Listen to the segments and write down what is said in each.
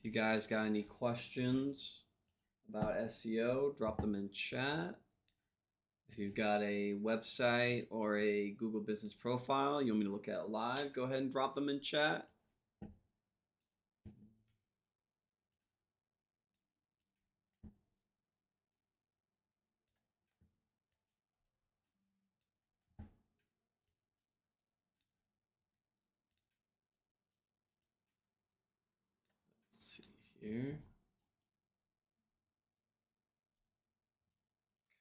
If you guys got any questions about SEO, drop them in chat. If you've got a website or a Google Business Profile you want me to look at live, go ahead and drop them in chat. Let's see here.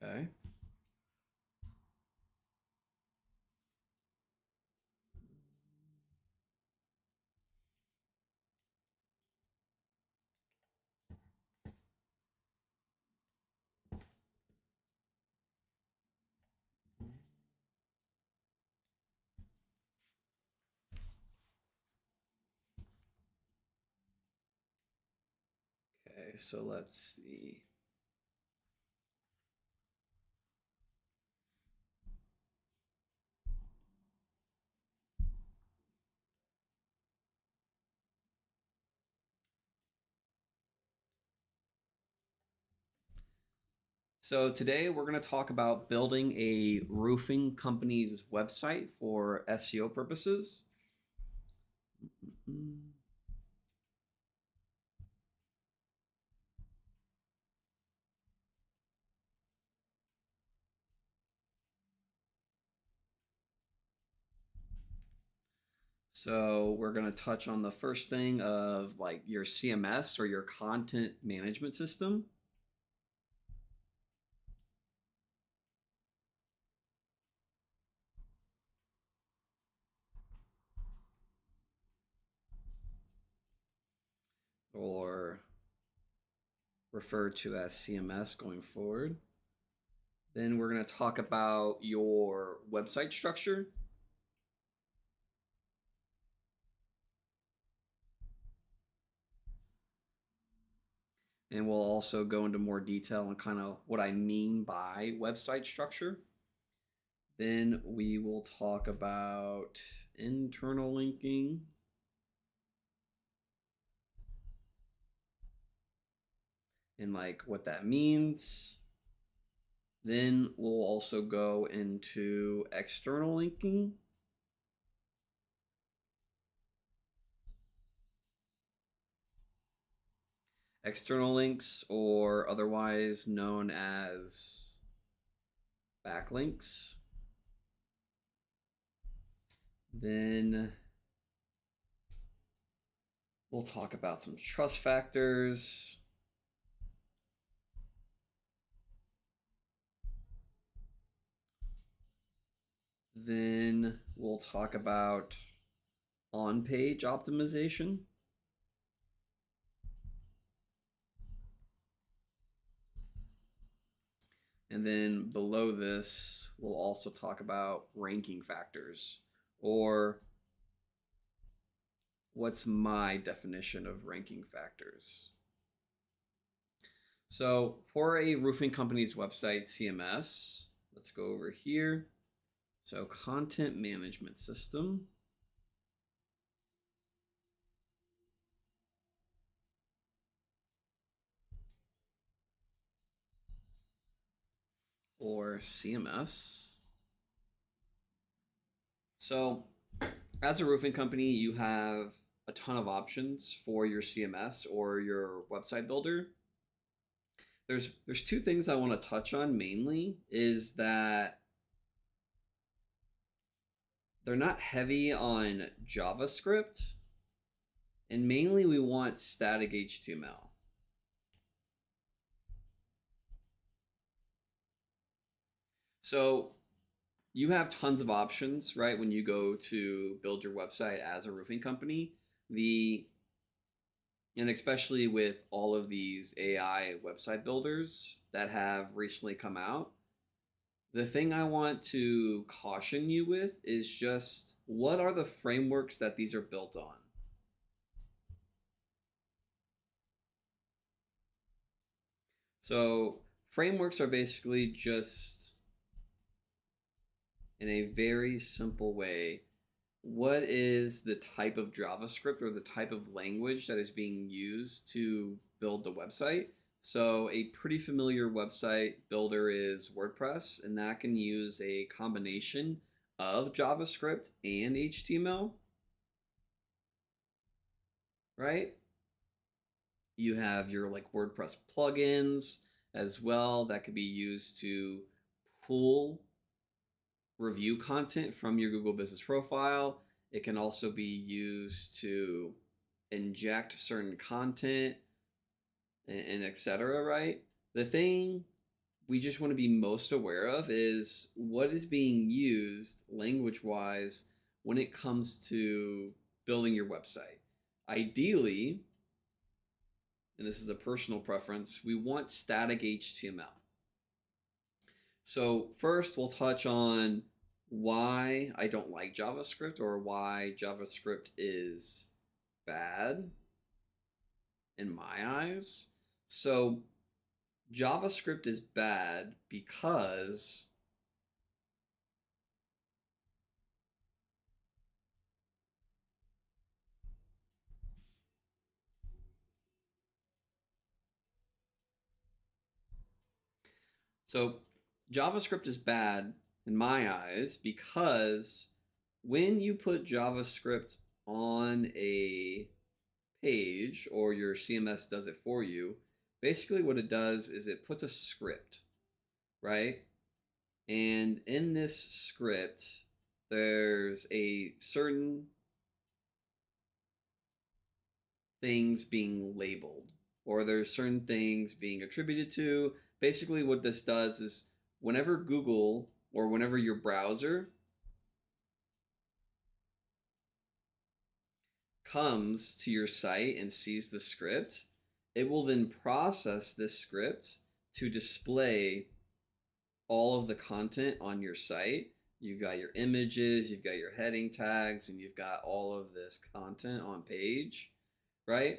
Okay. Okay, so let's see. So today we're going to talk about building a roofing company's website for SEO purposes. So we're going to touch on the first thing of like your CMS or your content management system. Or referred to as CMS going forward. Then we're going to talk about your website structure. And we'll also go into more detail on kind of what I mean by website structure. Then we will talk about internal linking. And like what that means. Then we'll also go into external linking. External links, or otherwise known as backlinks. Then we'll talk about some trust factors. Then we'll talk about on-page optimization. And then below this, we'll also talk about ranking factors, or what's my definition of ranking factors. So for a roofing company's website CMS, let's go over here. So content management system. Or CMS. So as a roofing company, you have a ton of options for your CMS or your website builder. There's two things I want to touch on mainly is that they're not heavy on JavaScript, and mainly we want static HTML. So you have tons of options, right? When you go to build your website as a roofing company, and especially with all of these AI website builders that have recently come out, the thing I want to caution you with is just what are the frameworks that these are built on? So frameworks are basically just, in a very simple way, what is the type of JavaScript or the type of language that is being used to build the website. So a pretty familiar website builder is WordPress, and that can use a combination of JavaScript and HTML, right? You have your like WordPress plugins as well that could be used to pull review content from your Google Business Profile. It can also be used to inject certain content and etc. Right? The thing we just want to be most aware of is what is being used language wise when it comes to building your website. Ideally, and this is a personal preference, we want static HTML. So first we'll touch on why I don't like JavaScript or why JavaScript is bad in my eyes. So JavaScript is bad because so JavaScript is bad in my eyes because when you put JavaScript on a page or your CMS does it for you, basically what it does is it puts a script, right? And in this script, there's a certain things being labeled or there's certain things being attributed to. Basically what this does is whenever Google or whenever your browser comes to your site and sees the script, it will then process this script to display all of the content on your site. You've got your images, you've got your heading tags, and you've got all of this content on page, right?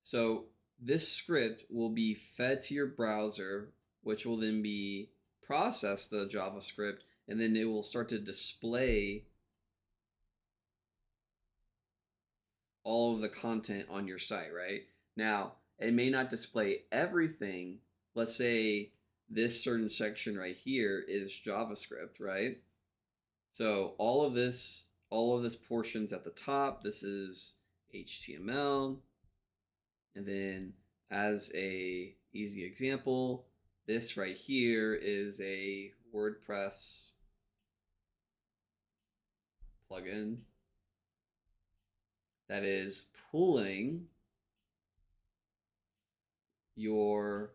So this script will be fed to your browser, which will then be processed the JavaScript, and then it will start to display all of the content on your site, right? Now, it may not display everything. Let's say this certain section right here is JavaScript, right? So all of this portion's at the top. This is HTML. And then as a easy example, this right here is a WordPress plugin that is pulling your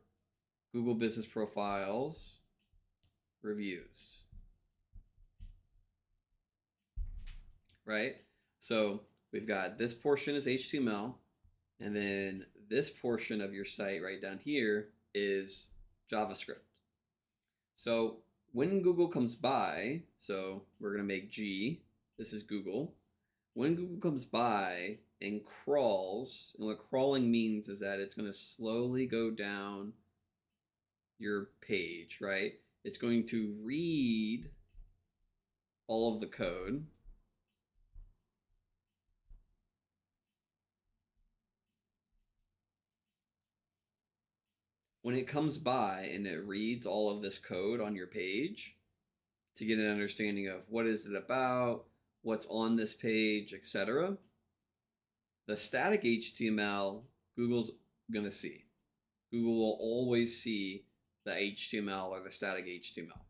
Google Business Profiles reviews, right? So we've got this portion is HTML, and then this portion of your site right down here is JavaScript. So when Google comes by, so we're going to make G, this is Google. When Google comes by and crawls, and what crawling means is that it's going to slowly go down your page, right? It's going to read all of the code. When it comes by and it reads all of this code on your page to get an understanding of what is it about, what's on this page, etc., the static HTML Google's going to see. Google will always see the HTML or the static HTML.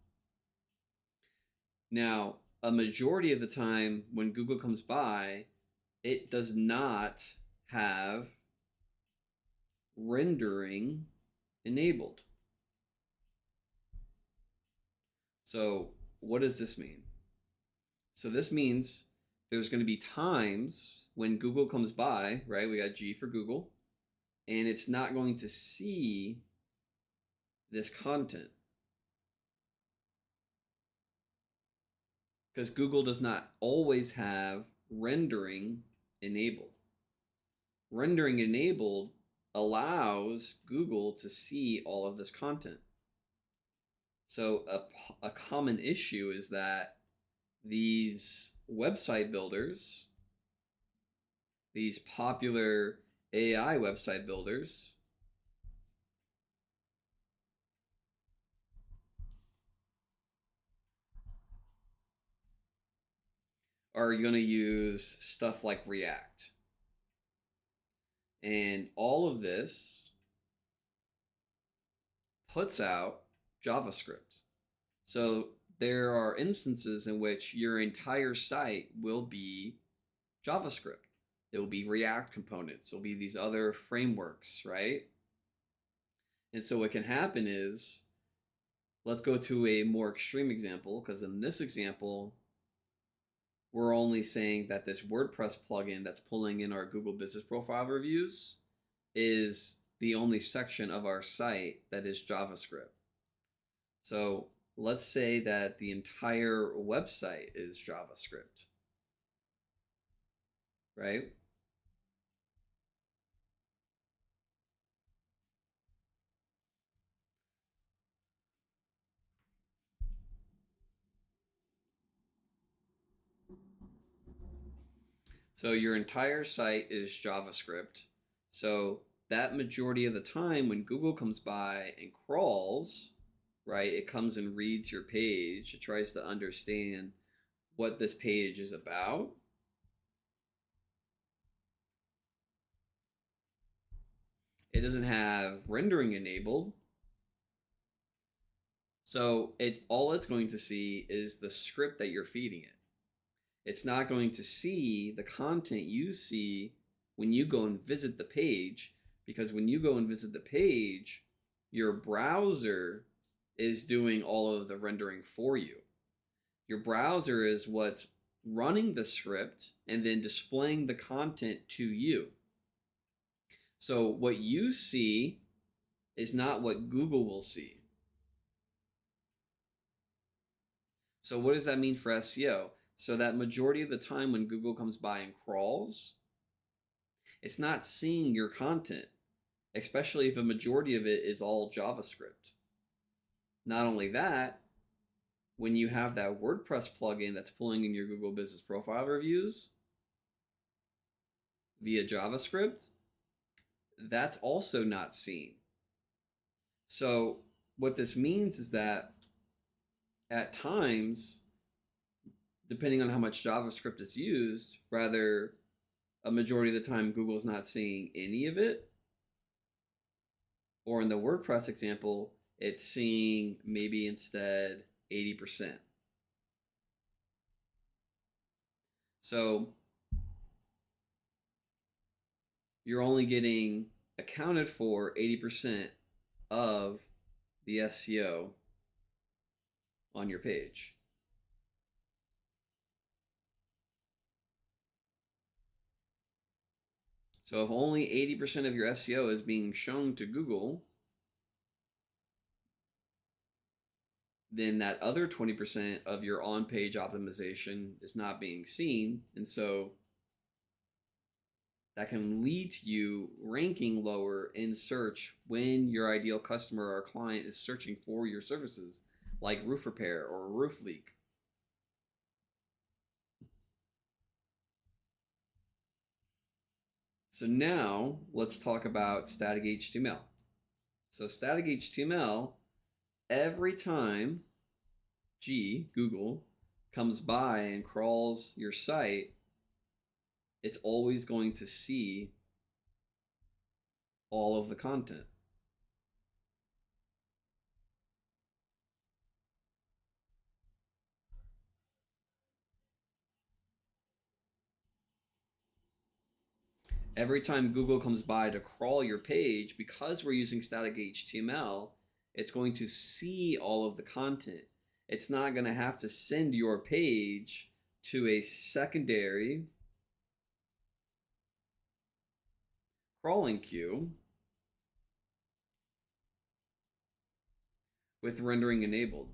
Now, a majority of the time when Google comes by, it does not have rendering enabled. So what does this mean? So this means there's going to be times when Google comes by, right? We got G for Google, and it's not going to see this content because Google does not always have rendering enabled. Rendering enabled allows Google to see all of this content. So a common issue is that these website builders, these popular AI website builders, are going to use stuff like React. And all of this puts out JavaScript. So there are instances in which your entire site will be JavaScript. It will be React components. It'll be these other frameworks, right? And so what can happen is, let's go to a more extreme example, because in this example, we're only saying that this WordPress plugin that's pulling in our Google Business Profile reviews is the only section of our site that is JavaScript. So let's say that the entire website is JavaScript, right? So your entire site is JavaScript. So that majority of the time when Google comes by and crawls, right, it comes and reads your page. It tries to understand what this page is about. It doesn't have rendering enabled. So all it's going to see is the script that you're feeding it. It's not going to see the content you see when you go and visit the page, because when you go and visit the page, your browser is doing all of the rendering for you. Your browser is what's running the script and then displaying the content to you. So what you see is not what Google will see. So what does that mean for SEO? So that majority of the time when Google comes by and crawls, it's not seeing your content, especially if a majority of it is all JavaScript. Not only that, when you have that WordPress plugin that's pulling in your Google Business Profile reviews via JavaScript, that's also not seen. So what this means is that at times, depending on how much JavaScript is used, rather a majority of the time Google's not seeing any of it. Or in the WordPress example, it's seeing maybe instead 80%. So you're only getting accounted for 80% of the SEO on your page. So if only 80% of your SEO is being shown to Google, then that other 20% of your on-page optimization is not being seen. And so that can lead to you ranking lower in search when your ideal customer or client is searching for your services, like roof repair or roof leak. So now let's talk about static HTML. So static HTML, every time Google comes by and crawls your site, it's always going to see all of the content. Every time Google comes by to crawl your page, because we're using static HTML, it's going to see all of the content. It's not going to have to send your page to a secondary crawling queue with rendering enabled.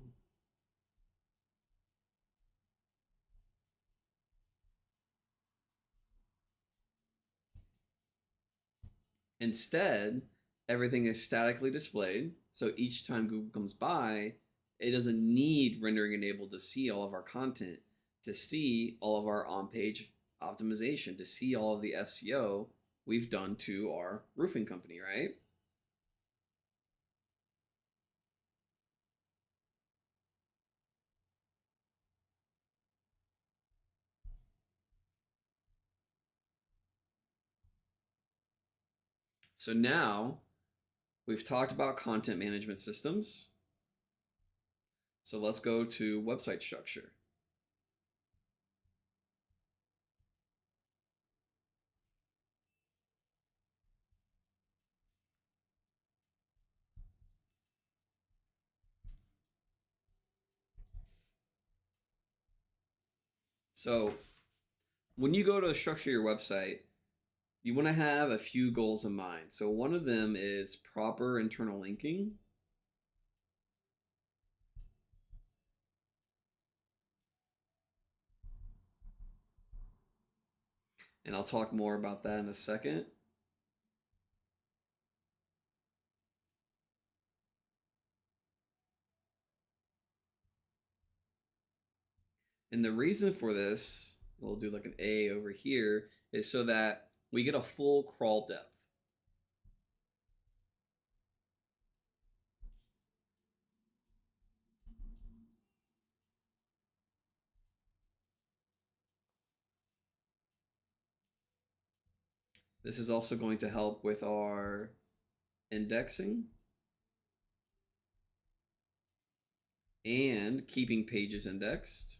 Instead, everything is statically displayed. So each time Google comes by, it doesn't need rendering enabled to see all of our content to see all of our on-page optimization, to see all of the SEO we've done to our roofing company, right? So now we've talked about content management systems. So let's go to website structure. So when you go to structure your website, you want to have a few goals in mind. So one of them is proper internal linking. And I'll talk more about that in a second. And the reason for this, we'll do like an A over here, is so that we get a full crawl depth. This is also going to help with our indexing and keeping pages indexed.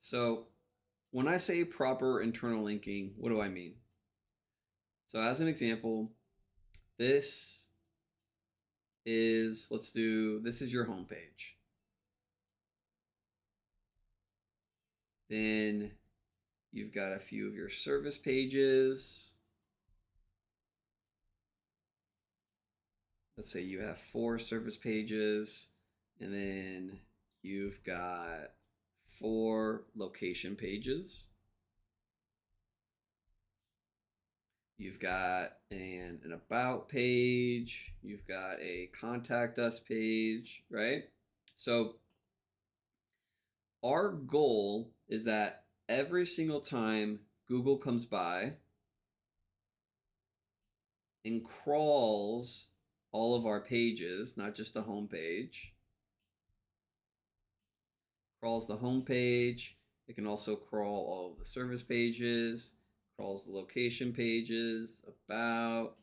So when I say proper internal linking, what do I mean? So as an example, this this is your homepage. Then you've got a few of your service pages. Let's say you have 4 service pages, and then you've got 4 location pages. You've got an about page. You've got a contact us page, right? So our goal is that every single time Google comes by and crawls all of our pages, not just the home page, crawls the home page. It can also crawl all of the service pages, crawls the location pages, about,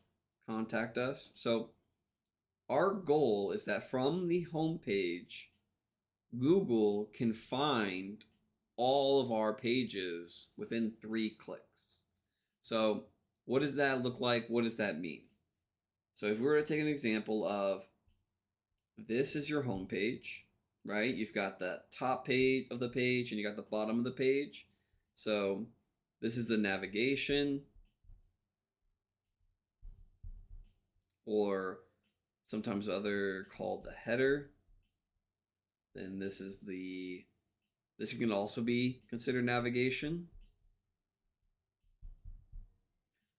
contact us. So our goal is that from the home page, Google can find all of our pages within 3 clicks. So what does that look like? What does that mean? So if we were to take an example of this is your home page, right? You've got the top page of the page and you got the bottom of the page. So this is the navigation, or sometimes other called the header. Then this can also be considered navigation,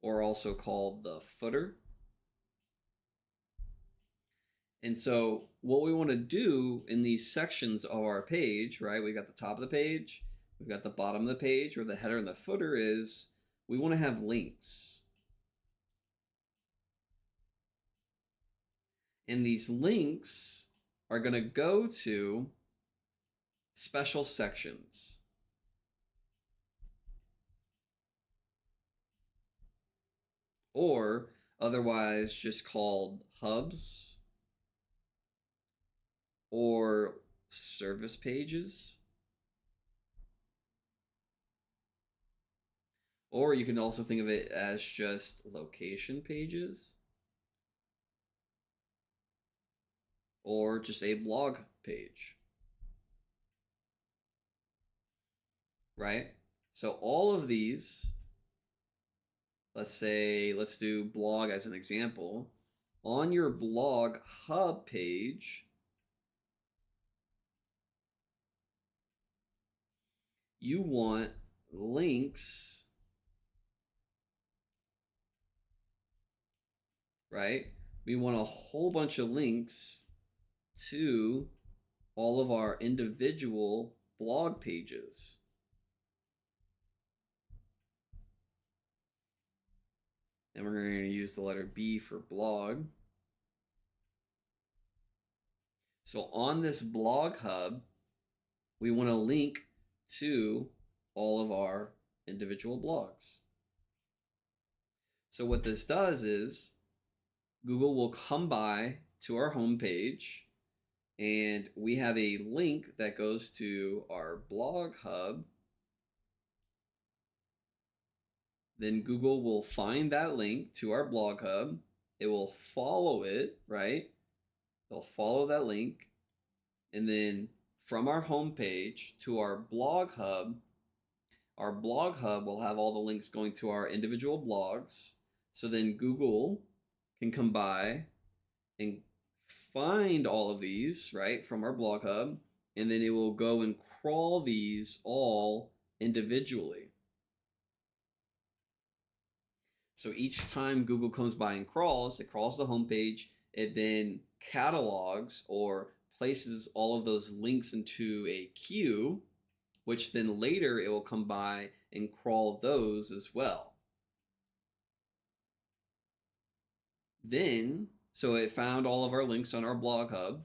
or also called the footer. And so what we want to do in these sections of our page, right? We've got the top of the page, we've got the bottom of the page, where the header and the footer is, we want to have links. And these links are going to go to special sections. Or otherwise just called hubs or service pages. Or you can also think of it as just location pages, or just a blog page, right? So all of these, let's do blog as an example. on your blog hub page, you want links, right? We want a whole bunch of links to all of our individual blog pages. And we're going to use the letter B for blog. So on this blog hub, we want to link to all of our individual blogs. So what this does is Google will come by to our homepage, and we have a link that goes to our blog hub. Then Google will find that link to our blog hub. It will follow it, right? They'll follow that link. And then from our homepage to our blog hub will have all the links going to our individual blogs. So then Google can come by and find all of these, right, from our blog hub, and then it will go and crawl these all individually. So each time Google comes by and crawls, it crawls the homepage, it then catalogs or places all of those links into a queue, which then later it will come by and crawl those as well. Then, so it found all of our links on our blog hub,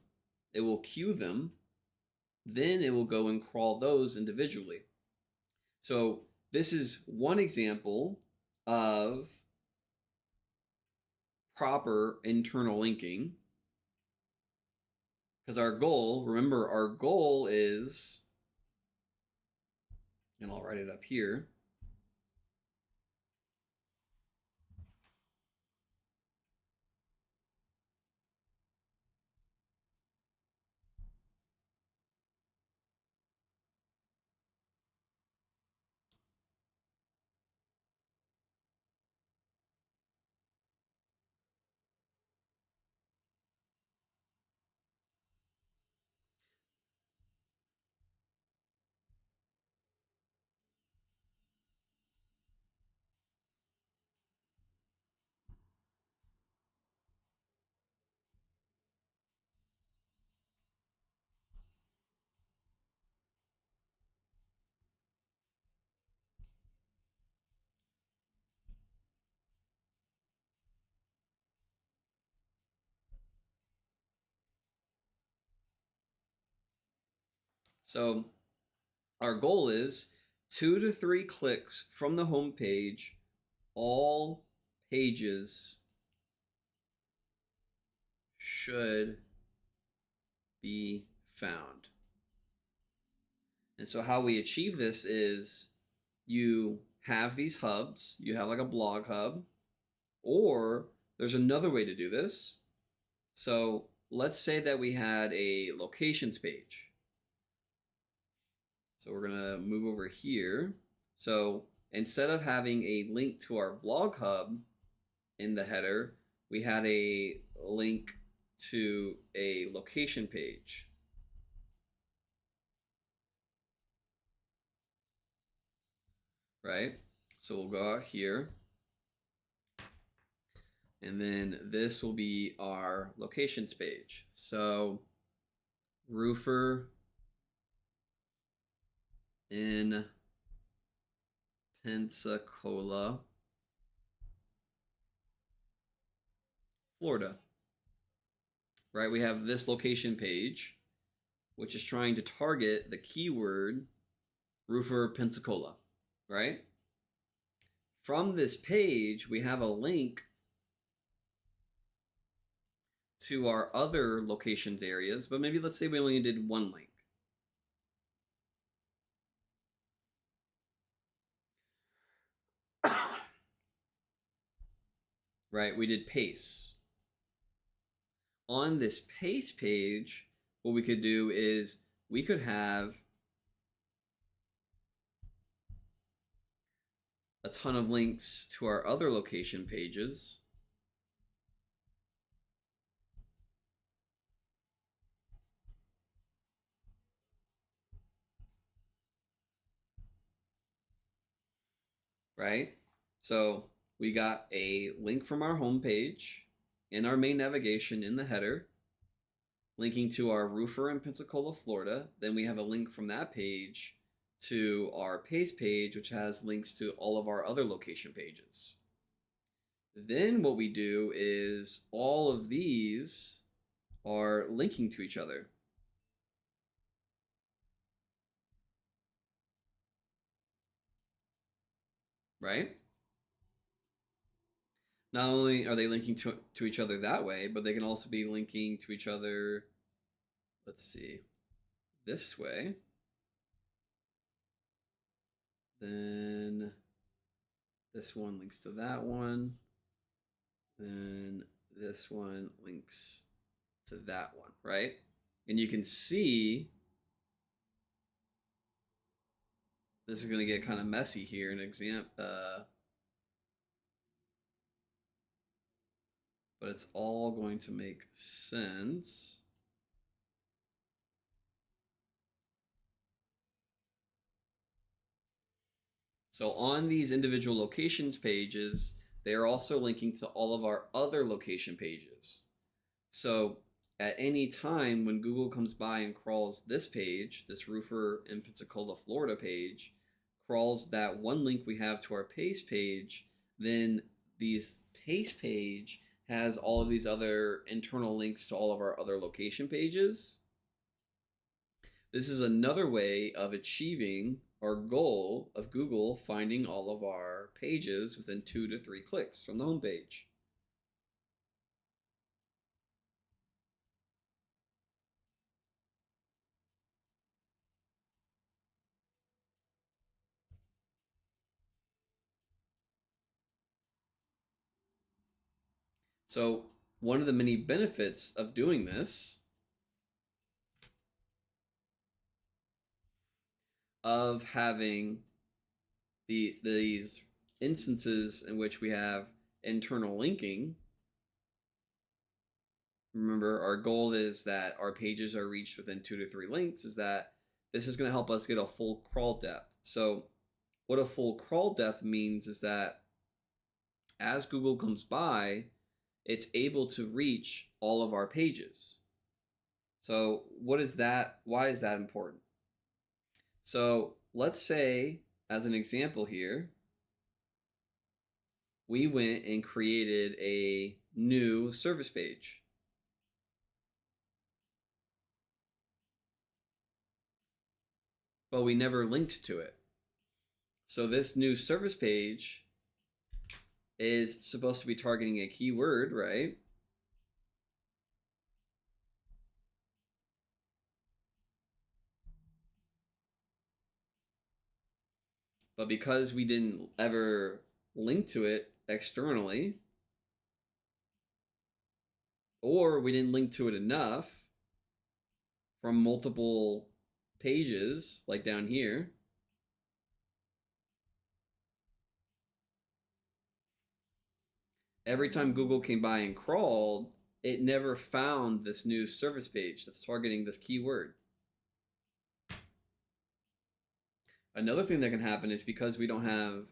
it will queue them, then it will go and crawl those individually. So this is one example of proper internal linking, because our goal, remember, our goal is, and I'll write it up here, so our goal is 2 to 3 clicks from the home page, all pages should be found. And so how we achieve this is you have these hubs, you have like a blog hub, or there's another way to do this. So let's say that we had a locations page. So we're going to move over here. So instead of having a link to our blog hub in the header, we had a link to a location page. Right? So we'll go out here. And then this will be our locations page. So roofer in Pensacola, Florida. Right? We have this location page, which is trying to target the keyword roofer Pensacola, right? From this page, we have a link to our other locations areas, but maybe let's say we only did one link. Right, we did pace. On this pace page, what we could do is we could have a ton of links to our other location pages. right? So we got a link from our homepage in our main navigation in the header, linking to our roofer in Pensacola, Florida. Then we have a link from that page to our Pace page, which has links to all of our other location pages. Then what we do is all of these are linking to each other. Right? Not only are they linking to each other that way, but they can also be linking to each other, let's see, this way. Then this one links to that one. Then this one links to that one, right? And you can see this is going to get kind of messy here. An but it's all going to make sense. So on these individual locations pages, they are also linking to all of our other location pages. So at any time when Google comes by and crawls this page, this roofer in Pensacola, Florida page, crawls that one link we have to our Pace page, then these Pace page has all of these other internal links to all of our other location pages. This is another way of achieving our goal of Google finding all of our pages within 2 to 3 clicks from the homepage. So one of the many benefits of doing this, of having these instances in which we have internal linking, remember our goal is that our pages are reached within 2 to 3 links, is that this is going to help us get a full crawl depth. So what a full crawl depth means is that as Google comes by, it's able to reach all of our pages. So what is that? Why is that important? So let's say, as an example here, we went and created a new service page. But we never linked to it. So this new service page is supposed to be targeting a keyword, right? But because we didn't ever link to it externally, or we didn't link to it enough from multiple pages, like down here, every time Google came by and crawled, it never found this new service page that's targeting this keyword. Another thing that can happen is because we don't have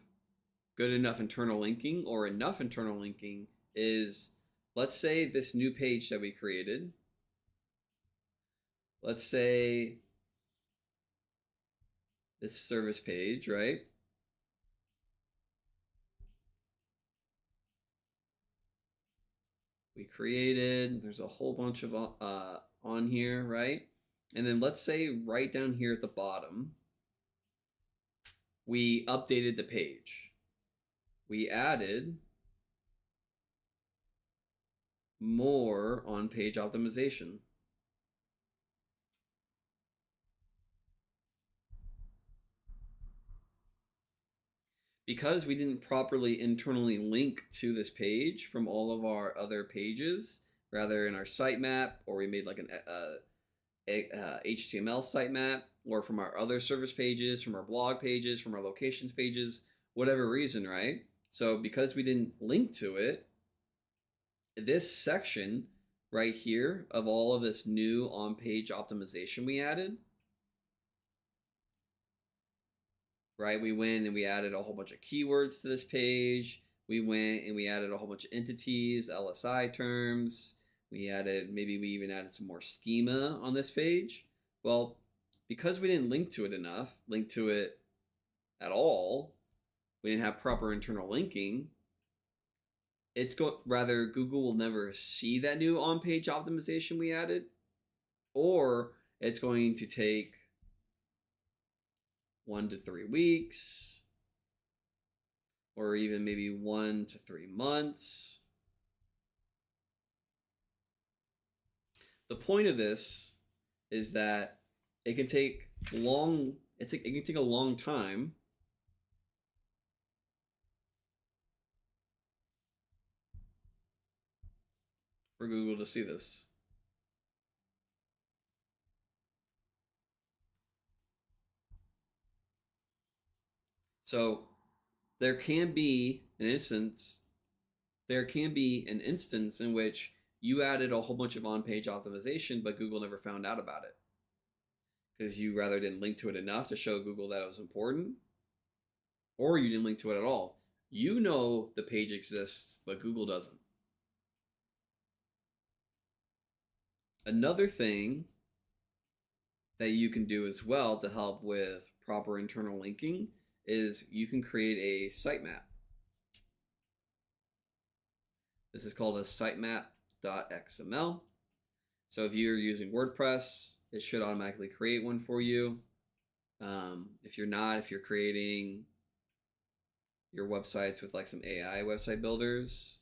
good enough internal linking or enough internal linking is, let's say this new page that we created, let's say this service page, right? We created, there's a whole bunch of on here, right? And then let's say right down here at the bottom, we updated the page. We added more on-page optimization. Because we didn't properly internally link to this page from all of our other pages, rather in our sitemap, or we made like an HTML sitemap, or from our other service pages, from our blog pages, from our locations pages, whatever reason, right? So because we didn't link to it, this section right here of all of this new on-page optimization we added, right? We went and we added a whole bunch of keywords to this page. We went and we added a whole bunch of entities, LSI terms. Maybe we even added some more schema on this page. Well, because we didn't link to it at all, we didn't have proper internal linking, Google will never see that new on-page optimization we added, or it's going to take 1 to 3 weeks, or even maybe 1 to 3 months. The point of this is that it can take a long time for Google to see this. So there can be an instance in which you added a whole bunch of on-page optimization, but Google never found out about it because you rather didn't link to it enough to show Google that it was important, or you didn't link to it at all. You know the page exists, but Google doesn't. Another thing that you can do as well to help with proper internal linking is you can create a sitemap. This is called a sitemap.xml. So if you're using WordPress, it should automatically create one for you. If you're creating your websites with like some AI website builders,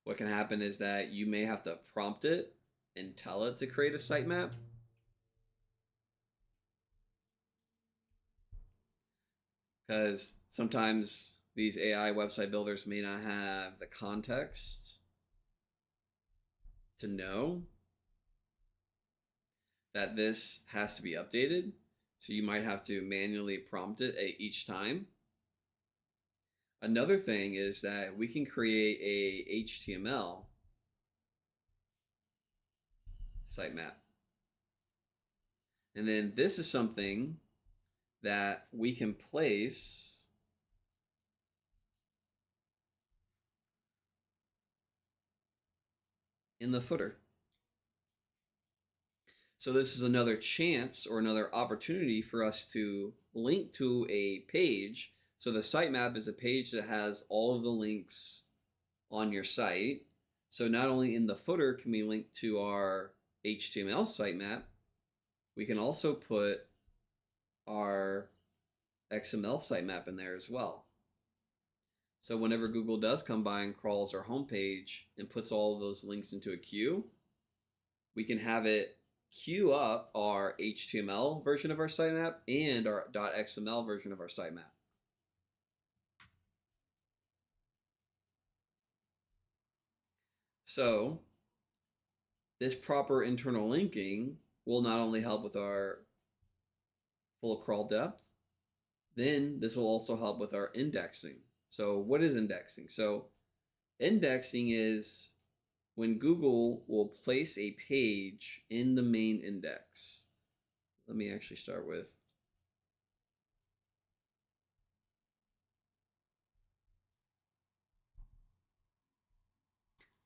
what can happen is that you may have to prompt it and tell it to create a sitemap. Because sometimes these AI website builders may not have the context to know that this has to be updated. So you might have to manually prompt it each time. Another thing is that we can create a HTML sitemap. And then this is something that we can place in the footer. So this is another chance or another opportunity for us to link to a page. So the sitemap is a page that has all of the links on your site. So not only in the footer can we link to our HTML sitemap, we can also put our XML sitemap in there as well. So whenever Google does come by and crawls our homepage and puts all of those links into a queue, we can have it queue up our HTML version of our sitemap and our .xml version of our sitemap. So this proper internal linking will not only help with our full crawl depth, then this will also help with our indexing. So what is indexing? So indexing is when Google will place a page in the main index. Let me actually start with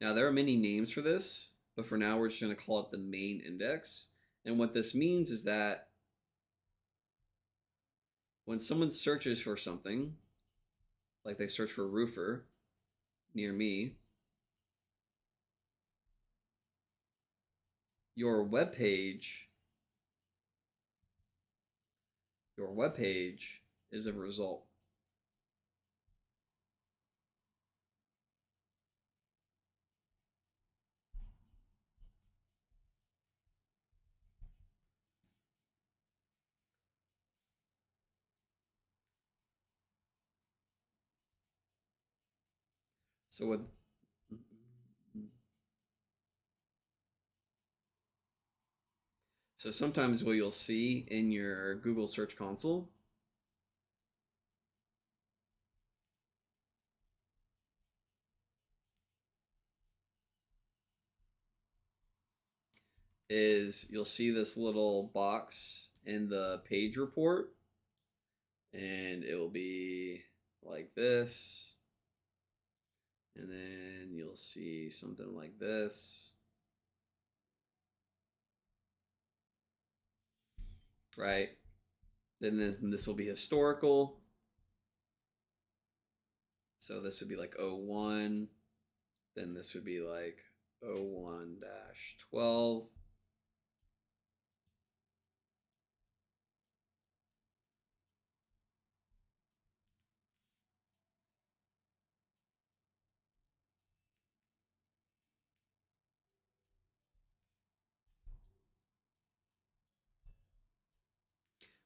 now there are many names for this, but for now we're just going to call it the main index. And what this means is that when someone searches for something, like they search for roofer near me, your web page is a result. So what So sometimes what you'll see in your Google Search Console is you'll see this little box in the page report, and it will be like this, and then you'll see something like this, right? Then this will be historical. So this would be like 01. Then this would be like 01-12.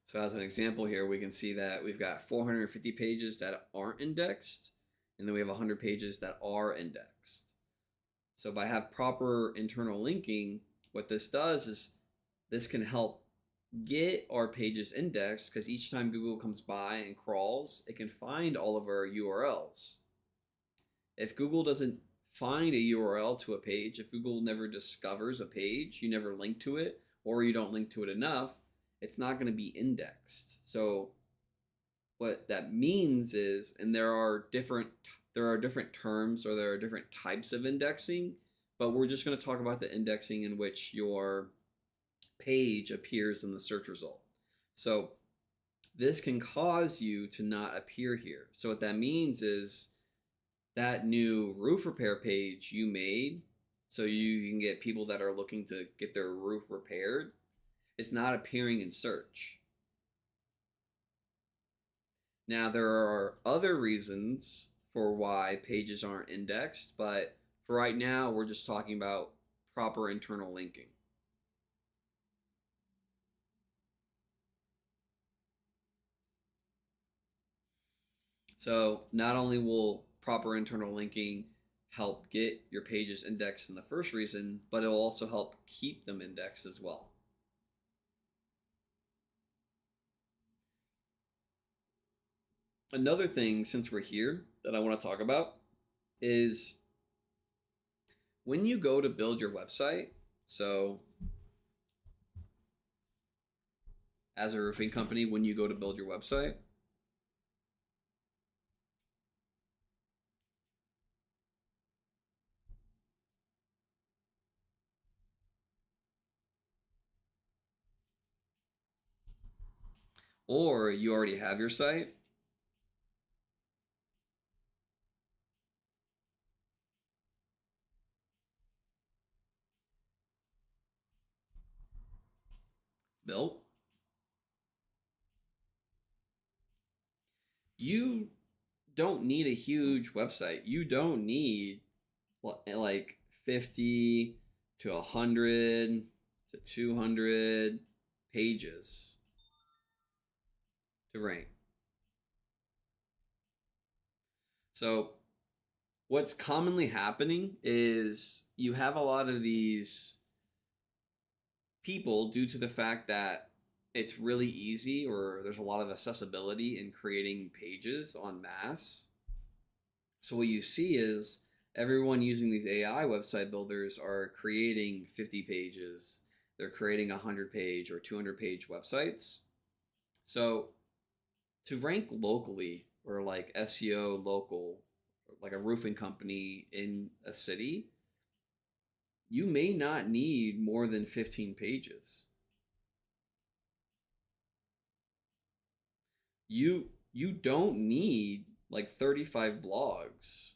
So as an example here, we can see that we've got 450 pages that aren't indexed, and then we have 100 pages that are indexed. So by have proper internal linking, what this does is this can help get our pages indexed, because each time Google comes by and crawls, it can find all of our URLs. If Google doesn't find a URL to a page, if Google never discovers a page, you never link to it, or you don't link to it enough, it's not going to be indexed. So what that means is, and there are different terms, or there are different types of indexing, but we're just going to talk about the indexing in which your page appears in the search result. So this can cause you to not appear here. So what that means is that new roof repair page you made, so you can get people that are looking to get their roof repaired, it's not appearing in search. Now, there are other reasons for why pages aren't indexed, but for right now, we're just talking about proper internal linking. So not only will proper internal linking help get your pages indexed in the first reason, but it will also help keep them indexed as well. Another thing, since we're here, that I want to talk about is when you go to build your website. So as a roofing company, when you go to build your website, or you already have your site, built, you don't need a huge website. You don't need like 50 to 100 to 200 pages to rank. So what's commonly happening is you have a lot of these people, due to the fact that it's really easy, or there's a lot of accessibility in creating pages en masse. So what you see is everyone using these AI website builders are creating 50 pages. They're creating 100 page or 200 page websites. So to rank locally, or like SEO local, like a roofing company in a city, you may not need more than 15 pages. You don't need like 35 blogs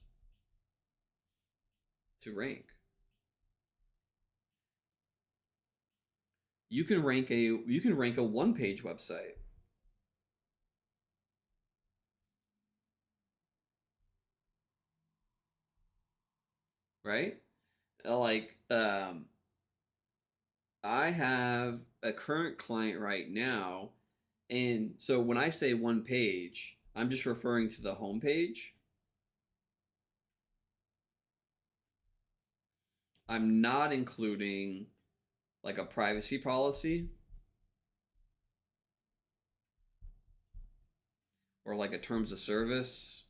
to rank. You can rank a one-page website, right? Like I have a current client right now, and so when I say one page, I'm just referring to the home page. I'm not including like a privacy policy, or like a terms of service,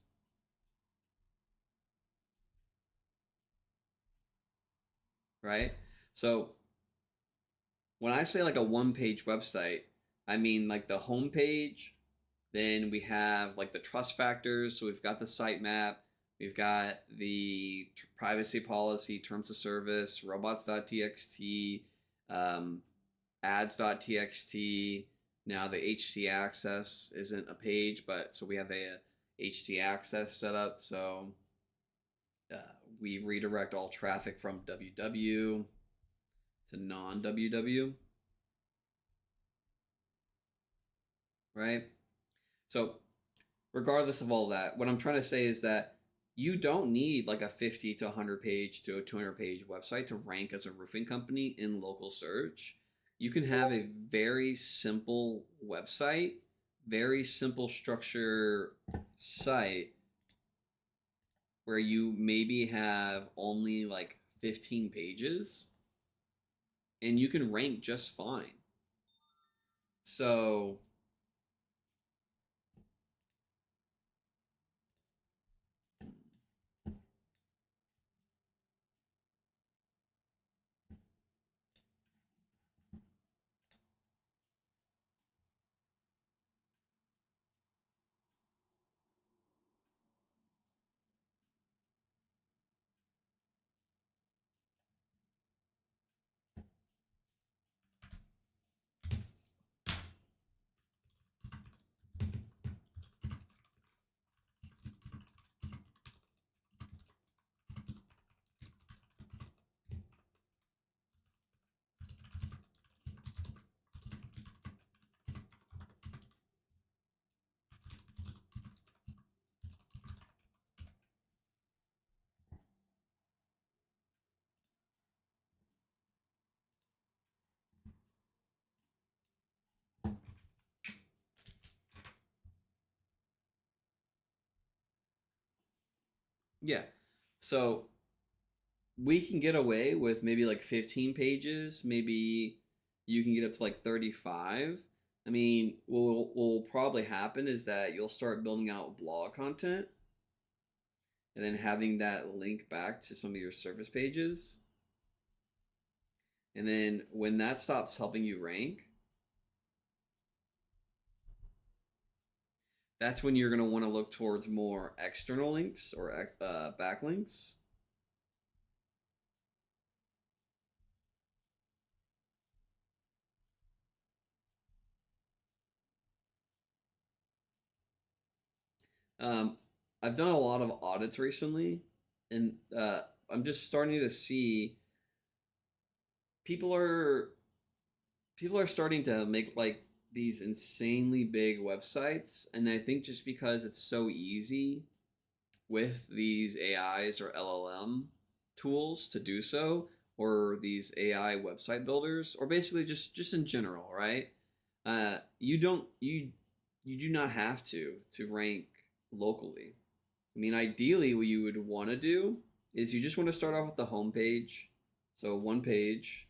right? So when I say like a one-page website, I mean like the home page. Then we have like the trust factors. So we've got the sitemap, we've got the privacy policy, terms of service, robots.txt, um, ads.txt. Now the HT access isn't a page, but so we have a HT access set up. So uh, we redirect all traffic from www to non www, right? So regardless of all that, what I'm trying to say is that you don't need like a 50 to 100 page to a 200 page website to rank as a roofing company in local search. You can have a very simple website, very simple structure site where you maybe have only like 15 pages and you can rank just fine. So, yeah. So we can get away with maybe like 15 pages. Maybe you can get up to like 35. I mean, what will probably happen is that you'll start building out blog content and then having that link back to some of your service pages. And then when that stops helping you rank, that's when you're going to want to look towards more external links or backlinks. Um, I've done a lot of audits recently, and I'm just starting to see people are people are starting to make like these insanely big websites, and I think just because it's so easy with these AIs or LLM tools to do so, or these AI website builders, or basically just in general, right? You don't you do not have to rank locally. I mean, ideally, what you would want to do is you just want to start off with the home page, so one page.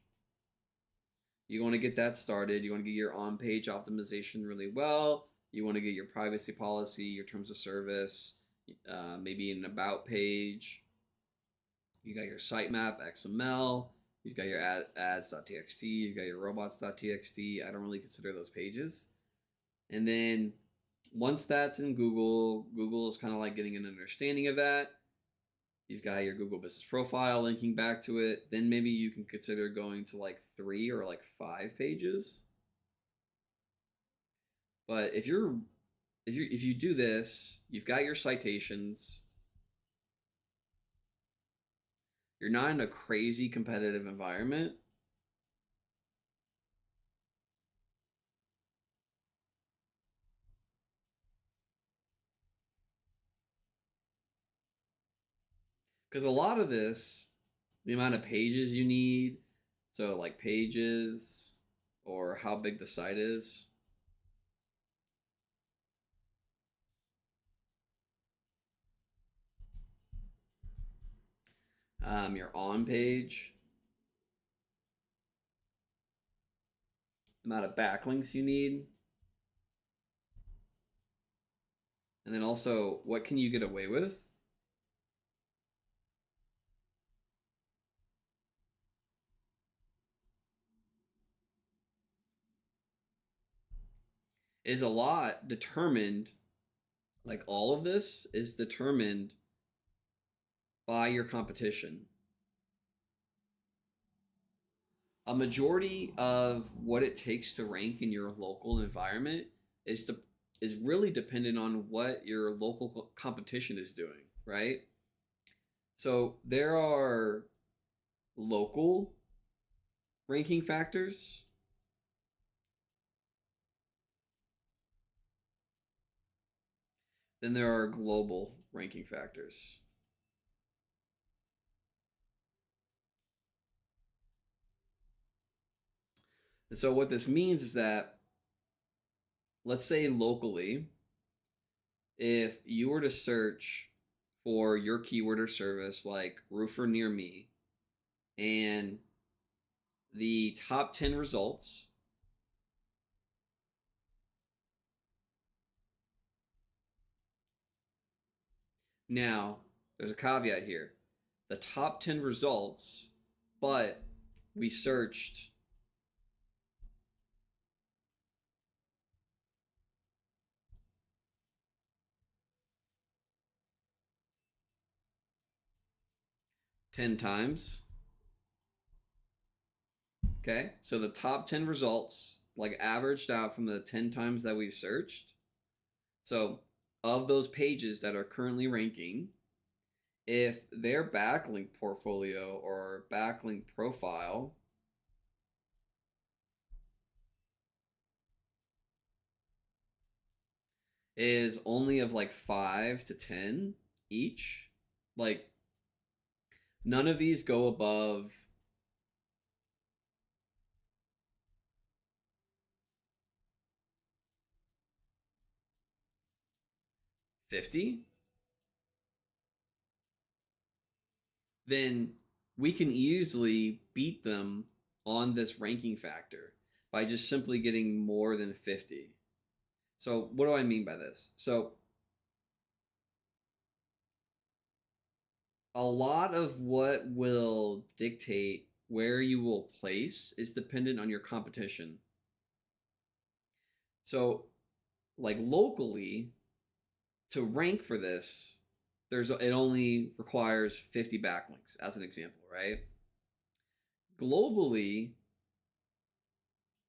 You want to get that started. You want to get your on page optimization really well. You want to get your privacy policy, your terms of service, maybe an about page. You got your sitemap XML. You've got your ads.txt. You've got your robots.txt. I don't really consider those pages. And then once that's in Google, Google is kind of like getting an understanding of that. You've got your Google Business Profile linking back to it. Then maybe you can consider going to like 3 or like 5 pages. But if you do this, you've got your citations. You're not in a crazy competitive environment. Because a lot of this, the amount of pages you need, so like pages or how big the site is, your on page, amount of backlinks you need, and then also what can you get away with? is a lot determined, like all of this is determined by your competition. A majority of what it takes to rank in your local environment is really dependent on what your local competition is doing, right? So there are local ranking factors. Then there are global ranking factors. And so what this means is that, let's say locally, if you were to search for your keyword or service like roofer near me, and the top 10 results now, there's a caveat here. The top 10 results, but we searched 10 times. Okay, so the top 10 results, like averaged out from the 10 times that we searched. So, of those pages that are currently ranking, if their backlink portfolio or backlink profile is only of like 5 to 10 each, like none of these go above 50, then we can easily beat them on this ranking factor by just simply getting more than 50. So, what do I mean by this? So, a lot of what will dictate where you will place is dependent on your competition. So, like locally, to rank for this, it only requires 50 backlinks as an example, right? Globally,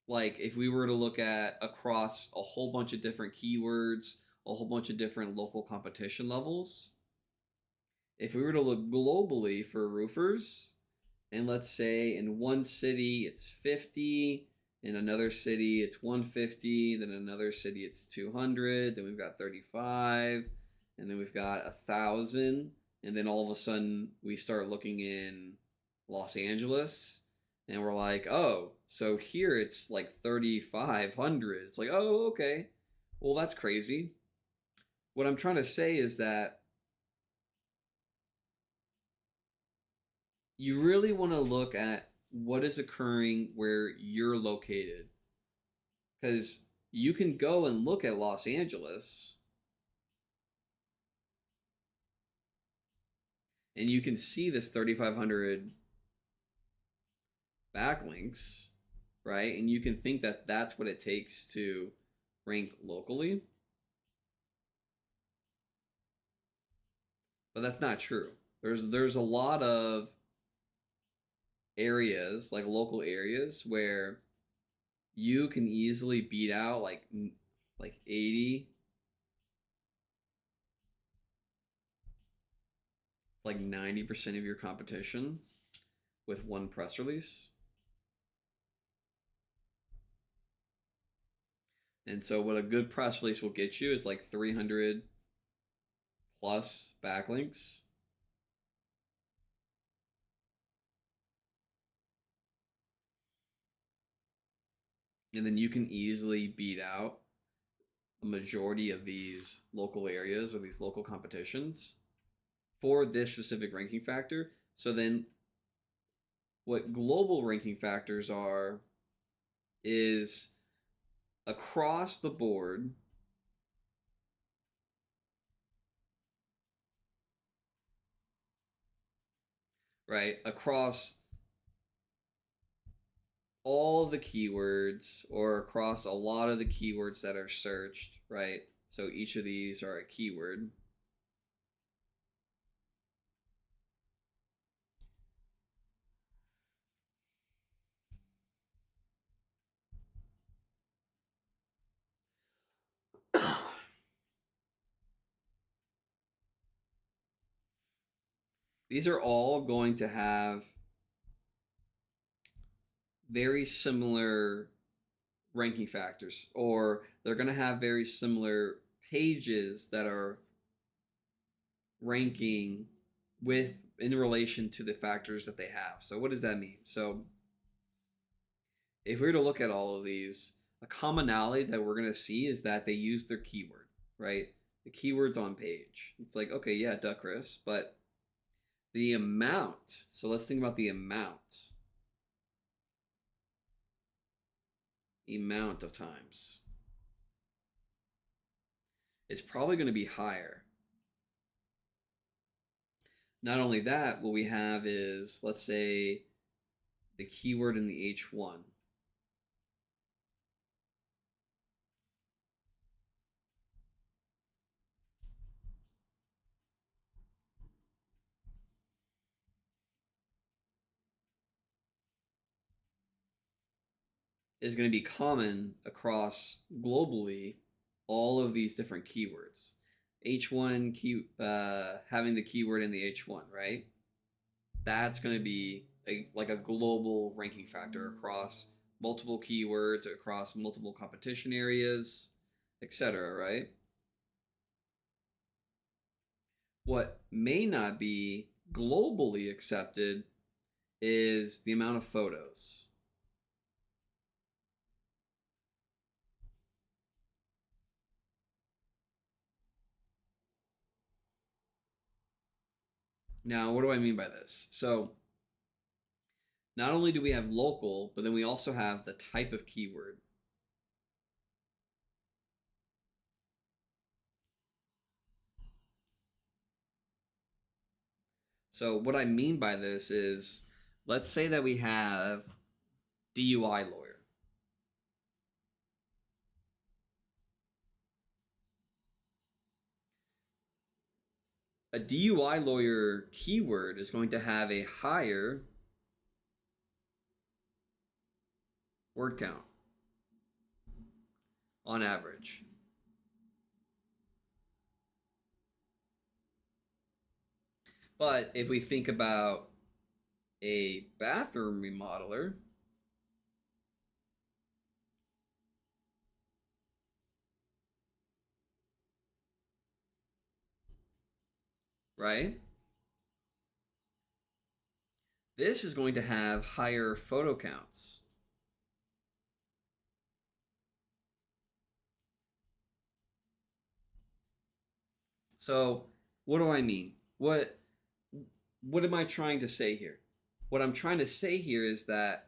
like if we were to look at across a whole bunch of different keywords, a whole bunch of different local competition levels, if we were to look globally for roofers, and let's say in one city it's 50, in another city it's 150, then another city it's 200, then we've got 35, and then we've got 1,000, and then all of a sudden we start looking in Los Angeles, and we're like, oh, so here it's like 3,500. It's like, oh, okay, well that's crazy. What I'm trying to say is that you really want to look at what is occurring where you're located, because you can go and look at Los Angeles and you can see this 3,500 backlinks, right? And you can think that that's what it takes to rank locally, but that's not true. There's a lot of areas, like local areas, where you can easily beat out like 80, like 90% of your competition with one press release. And so what a good press release will get you is like 300 plus backlinks. And then you can easily beat out a majority of these local areas or these local competitions for this specific ranking factor. So then what global ranking factors are is across the board, right? Across all the keywords or across a lot of the keywords that are searched, right? So each of these are a keyword. These are all going to have very similar ranking factors, or they're going to have very similar pages that are ranking with in relation to the factors that they have. So what does that mean? So if we were to look at all of these, a commonality that we're going to see is that they use their keyword, right? The keywords on page. It's like, okay, yeah, duh, Chris, but the amount. So let's think about the amount. Amount of times. It's probably going to be higher. Not only that, what we have is, let's say, the keyword in the H1. Is going to be common across globally all of these different keywords. H1 having the keyword in the H1, right? That's going to be like a global ranking factor across multiple keywords, across multiple competition areas, etc., right? What may not be globally accepted is the amount of photos. Now, what do I mean by this? So, not only do we have local, but then we also have the type of keyword. So, what I mean by this is, let's say that we have DUI lawyer. A DUI lawyer keyword is going to have a higher word count on average. But if we think about a bathroom remodeler, right? This is going to have higher photo counts. So, what do I mean? What am I trying to say here? What I'm trying to say here is that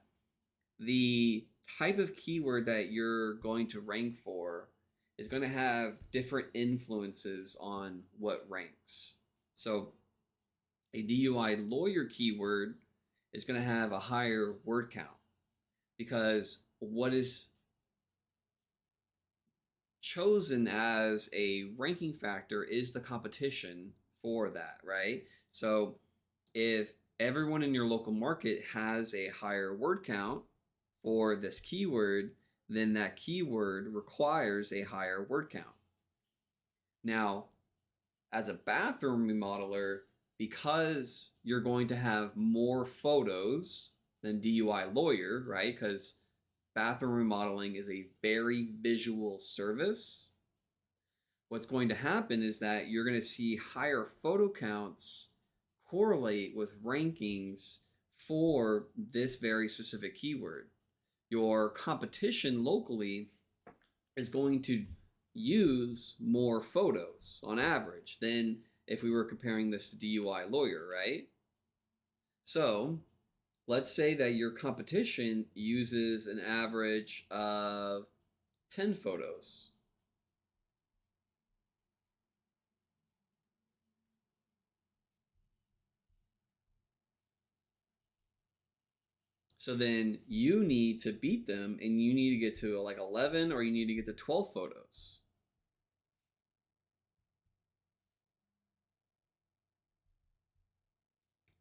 the type of keyword that you're going to rank for is going to have different influences on what ranks. So, a DUI lawyer keyword is going to have a higher word count because what is chosen as a ranking factor is the competition for that, right? So if everyone in your local market has a higher word count for this keyword, then that keyword requires a higher word count. Now, as a bathroom remodeler, because you're going to have more photos than DUI lawyer, right? Because bathroom remodeling is a very visual service. What's going to happen is that you're going to see higher photo counts correlate with rankings for this very specific keyword. Your competition locally is going to use more photos on average than if we were comparing this to DUI lawyer, right? So let's say that your competition uses an average of 10 photos. So then you need to beat them, and you need to get to like 11, or you need to get to 12 photos.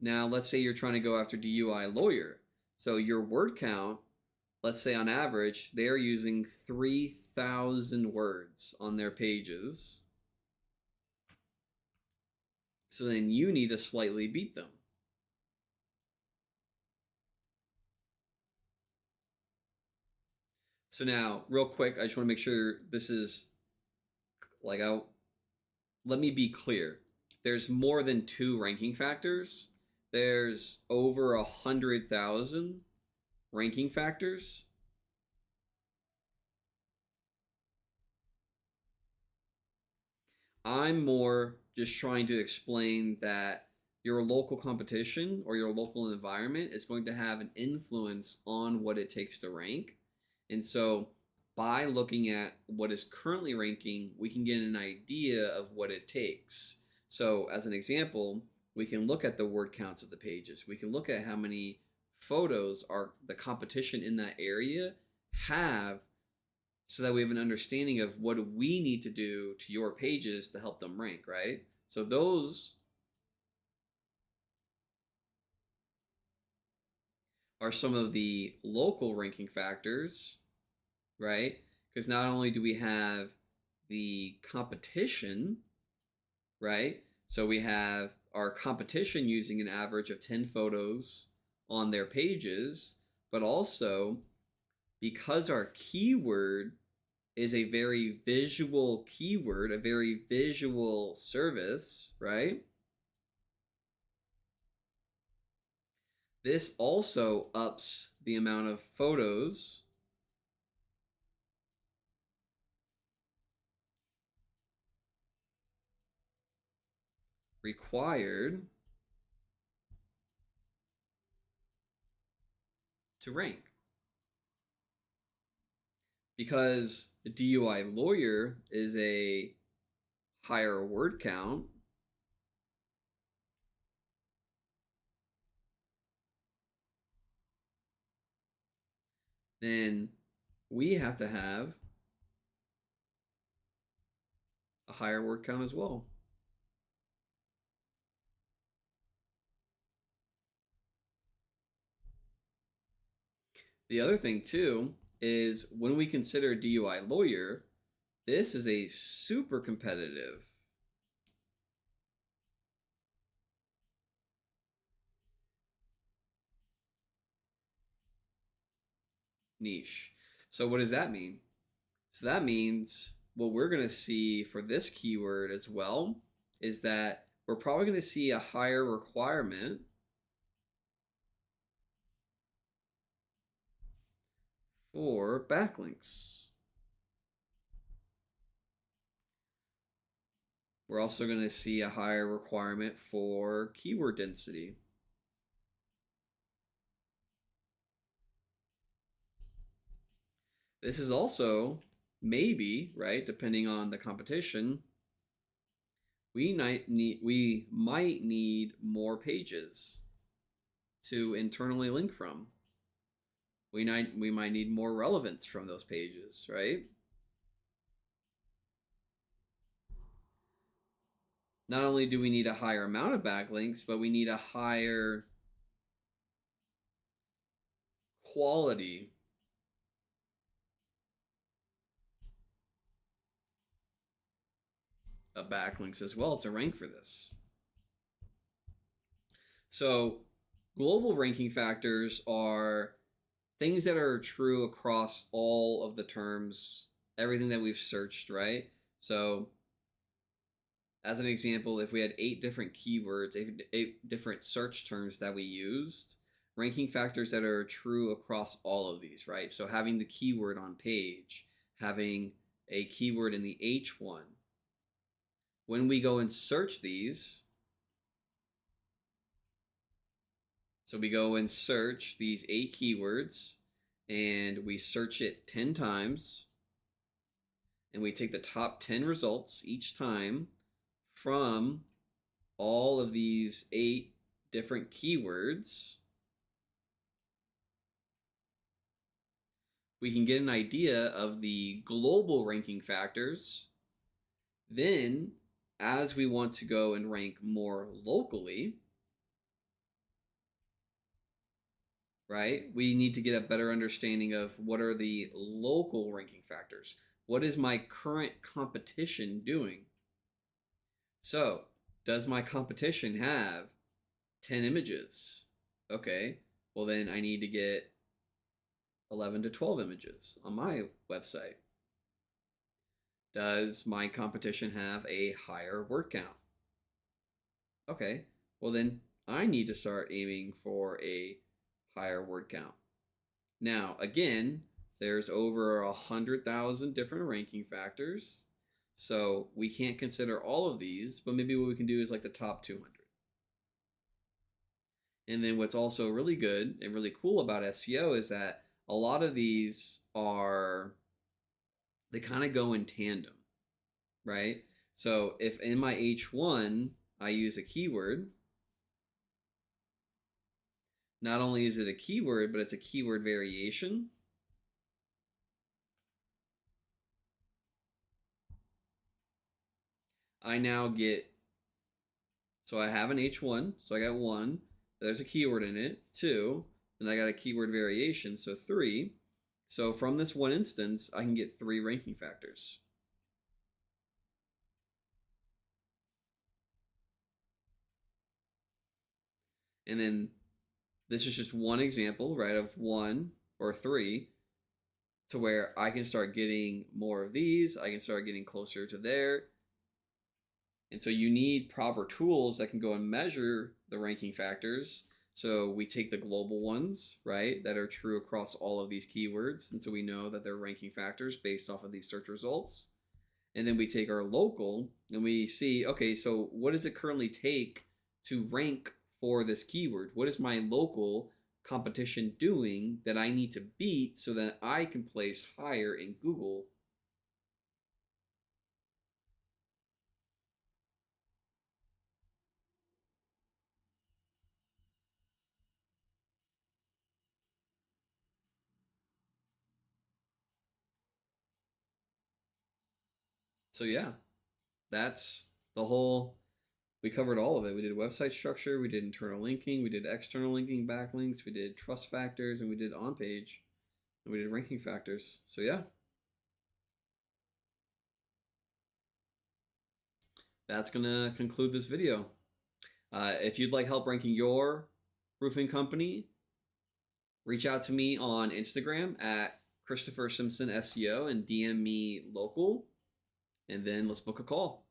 Now, let's say you're trying to go after DUI lawyer. So your word count, let's say on average, they're using 3,000 words on their pages. So then you need to slightly beat them. So now, real quick, I just want to make sure this is like, let me be clear. There's more than 2 ranking factors. There's over 100,000 ranking factors. I'm more just trying to explain that your local competition or your local environment is going to have an influence on what it takes to rank. And so by looking at what is currently ranking, we can get an idea of what it takes. So as an example, we can look at the word counts of the pages. We can look at how many photos are the competition in that area have, so that we have an understanding of what do we need to do to your pages to help them rank, right? So those are some of the local ranking factors, right? Because not only do we have the competition, right? So we have our competition using an average of 10 photos on their pages, but also because our keyword is a very visual keyword, a very visual service, right? This also ups the amount of photos required to rank. Because a DUI lawyer is a higher word count, then we have to have a higher word count as well. The other thing too is when we consider DUI lawyer, this is a super competitive niche. So what does that mean? So that means what we're going to see for this keyword as well is that we're probably going to see a higher requirement for backlinks. We're also going to see a higher requirement for keyword density. This is also maybe, right, depending on the competition, we might need more pages to internally link from. We might need more relevance from those pages, right? Not only do we need a higher amount of backlinks, but we need a higher quality of backlinks as well to rank for this. So global ranking factors are things that are true across all of the terms, everything that we've searched, right? So as an example, if we had 8 different keywords, 8 different search terms that we used, ranking factors that are true across all of these, right? So having the keyword on page, having a keyword in the H1. When we go and search these, so we go and search these 8 keywords, and we search it 10 times, and we take the top 10 results each time from all of these 8 different keywords. we can get an idea of the global ranking factors. Then, as we want to go and rank more locally, right, we need to get a better understanding of what are the local ranking factors. What is my current competition doing? So, does my competition have 10 images? Okay, well, then I need to get 11 to 12 images on my website. Does my competition have a higher word count? Okay, well, then I need to start aiming for a higher word count. Now, again, there's over 100,000 different ranking factors. So we can't consider all of these, but maybe what we can do is like the top 200. And then what's also really good and really cool about SEO is that a lot of these they kind of go in tandem, right? So if in my H1 I use a keyword, not only is it a keyword, but it's a keyword variation. I now get, so I have an H1, so I got 1, there's a keyword in it, 2, then I got a keyword variation, so 3. So from this one instance, I can get 3 ranking factors. And then this is just one example, right, of 1 or 3 to where I can start getting more of these, I can start getting closer to there. And so you need proper tools that can go and measure the ranking factors. So we take the global ones, right, that are true across all of these keywords. And so we know that they're ranking factors based off of these search results. And then we take our local and we see, okay, so what does it currently take to rank for this keyword? What is my local competition doing that I need to beat so that I can place higher in Google? So yeah, that's the whole, we covered all of it. We did website structure, we did internal linking, we did external linking, backlinks, we did trust factors, and we did on page, and we did ranking factors. So yeah, that's gonna conclude this video. If you'd like help ranking your roofing company, reach out to me on Instagram at Christopher Simpson SEO and DM me local, and then let's book a call.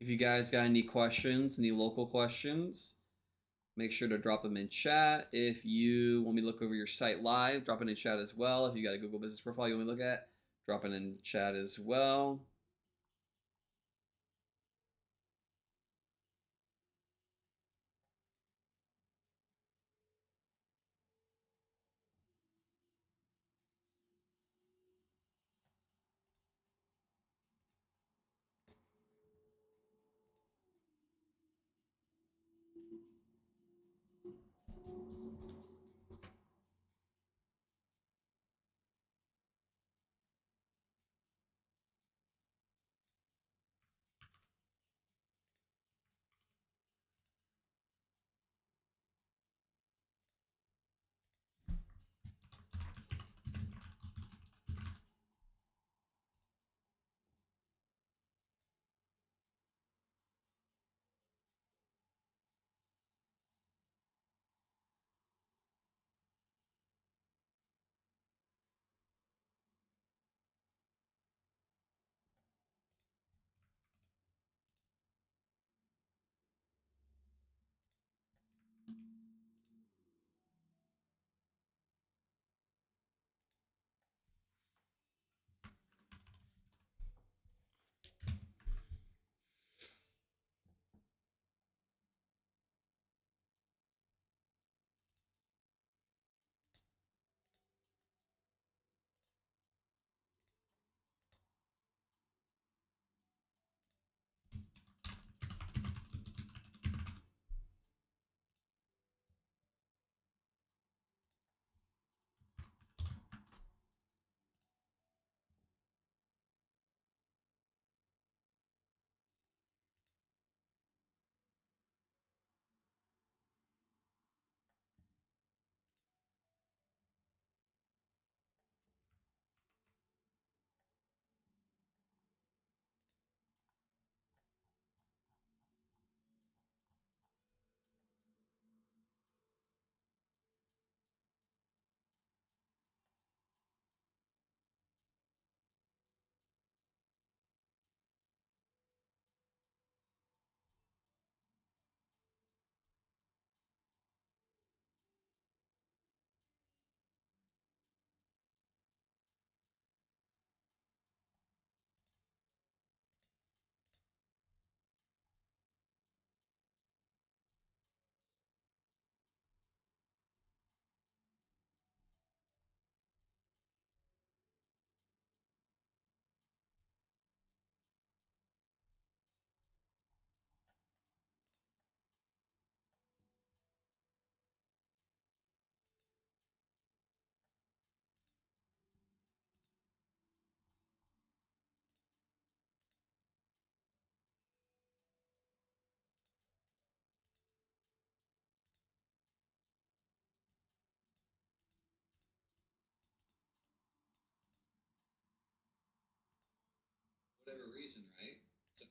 If you guys got any questions, any local questions, make sure to drop them in chat. If you want me to look over your site live, drop it in chat as well. If you got a Google business profile you want me to look at, drop it in chat as well. reason, right? So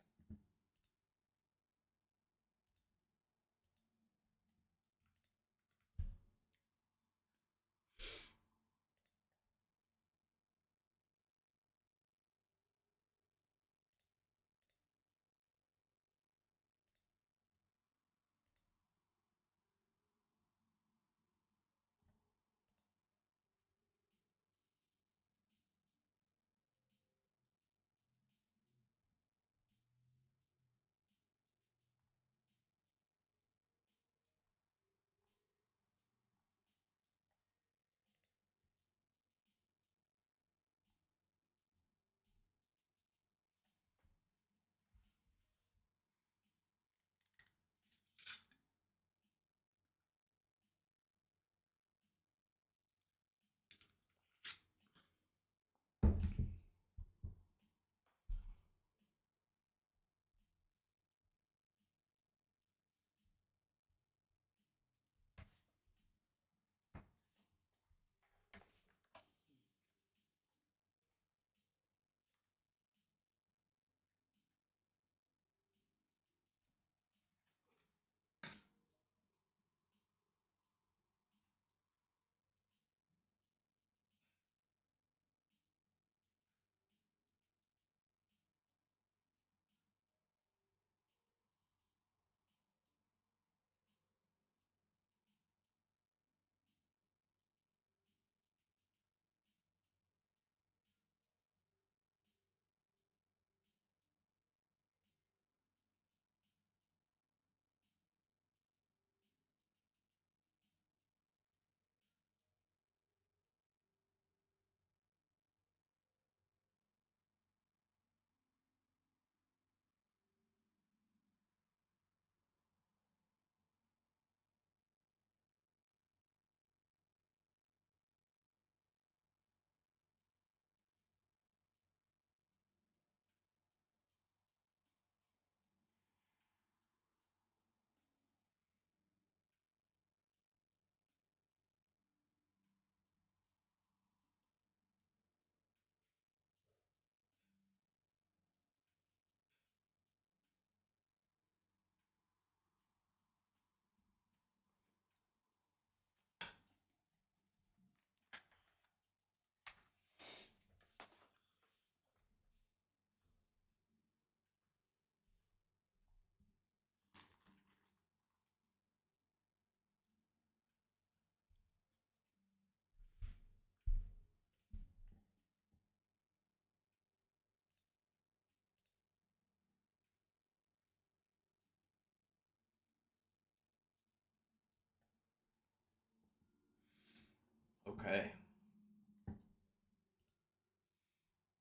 okay.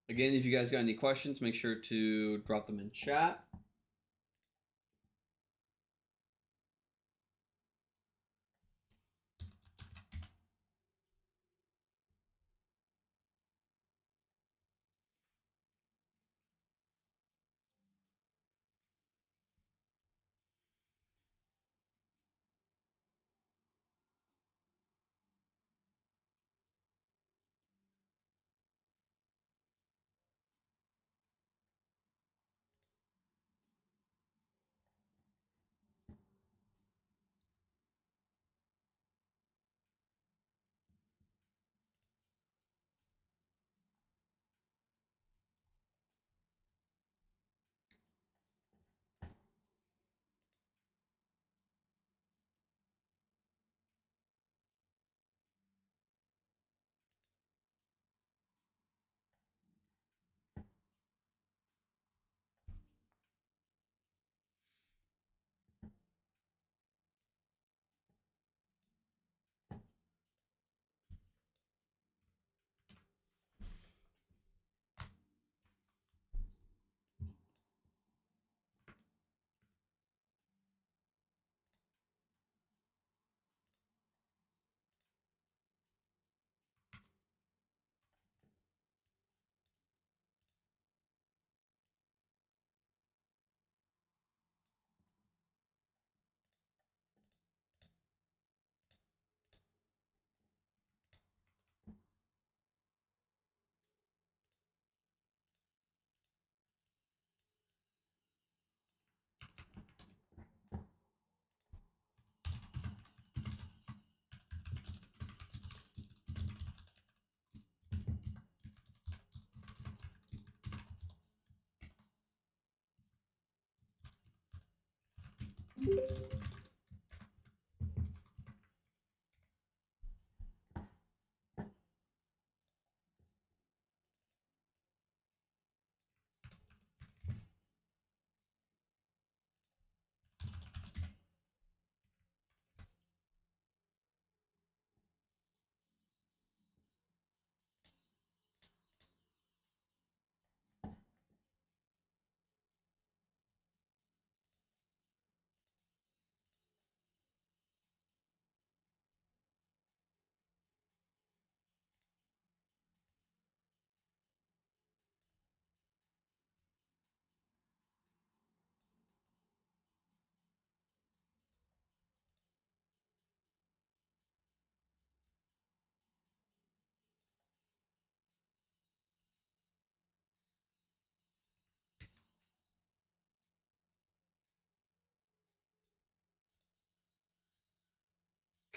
Again, if you guys got any questions, make sure to drop them in chat.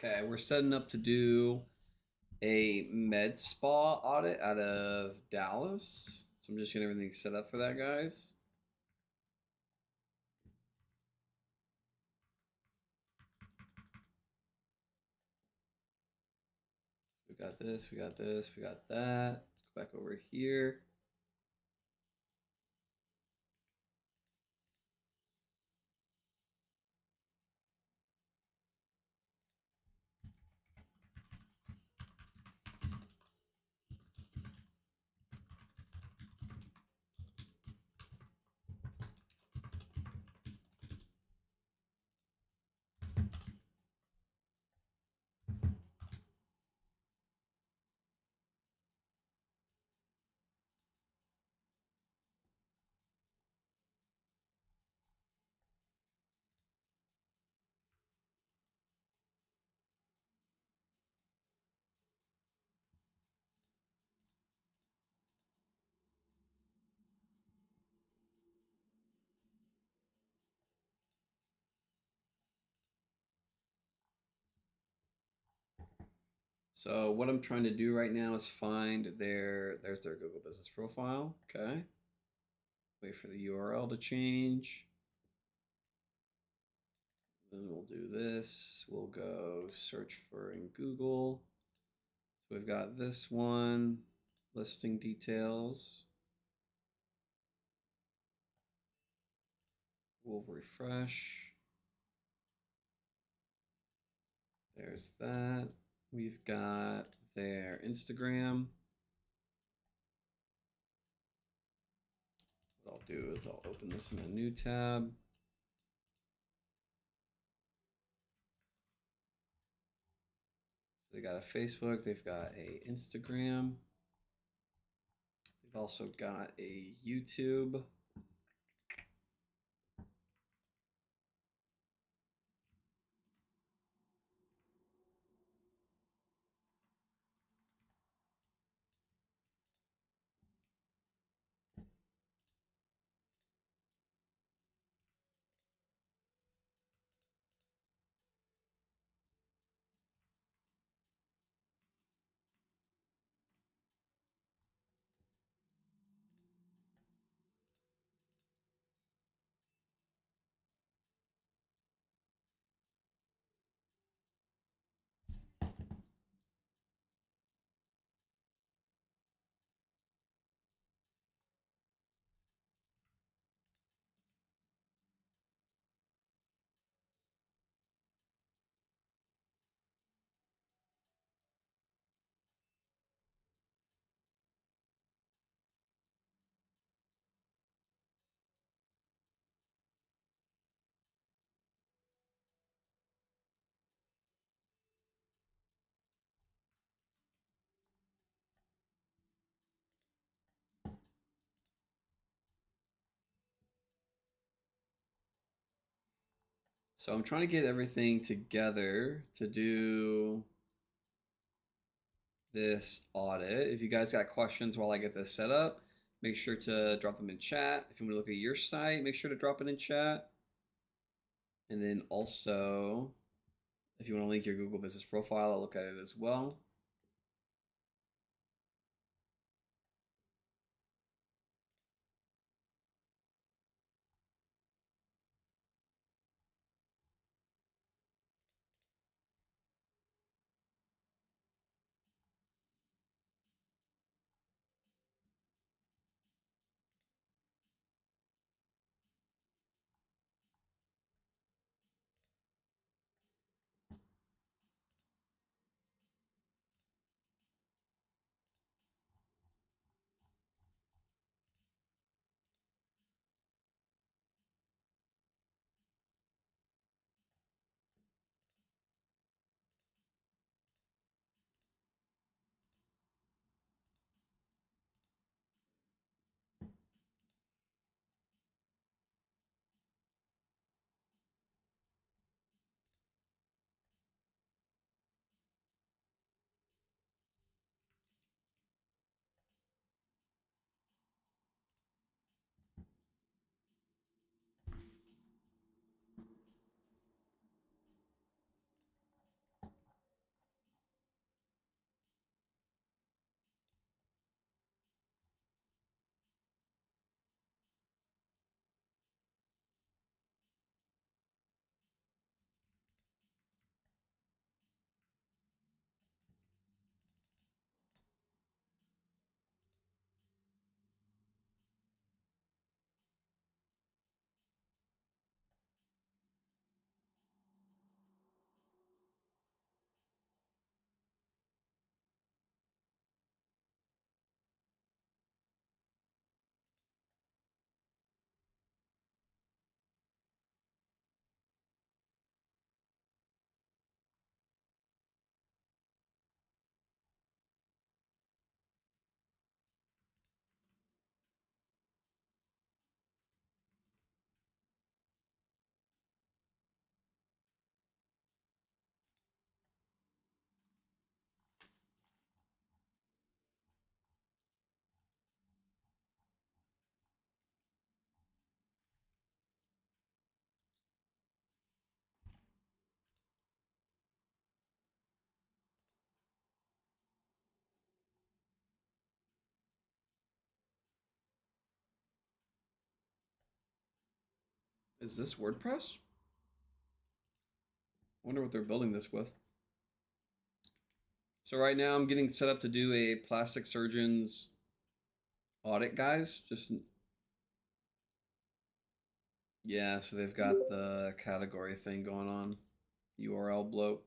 Okay, we're setting up to do a med spa audit out of Dallas. So I'm just getting everything set up for that, guys. We got this, we got this, we got that. Let's go back over here. So what I'm trying to do right now is find there's their Google Business profile. Okay. Wait for the URL to change. Then we'll do this. We'll go search for in Google. So we've got this one, listing details. We'll refresh. There's that. We've got their Instagram. What I'll do is I'll open this in a new tab. So they got a Facebook, they've got a Instagram. They've also got a YouTube. So I'm trying to get everything together to do this audit. If you guys got questions while I get this set up, make sure to drop them in chat. If you want to look at your site, make sure to drop it in chat. And then also, if you want to link your Google Business profile, I'll look at it as well. Is this WordPress? I wonder what they're building this with. So right now I'm getting set up to do a plastic surgeon's audit, guys. Just yeah, so they've got the category thing going on. URL bloat.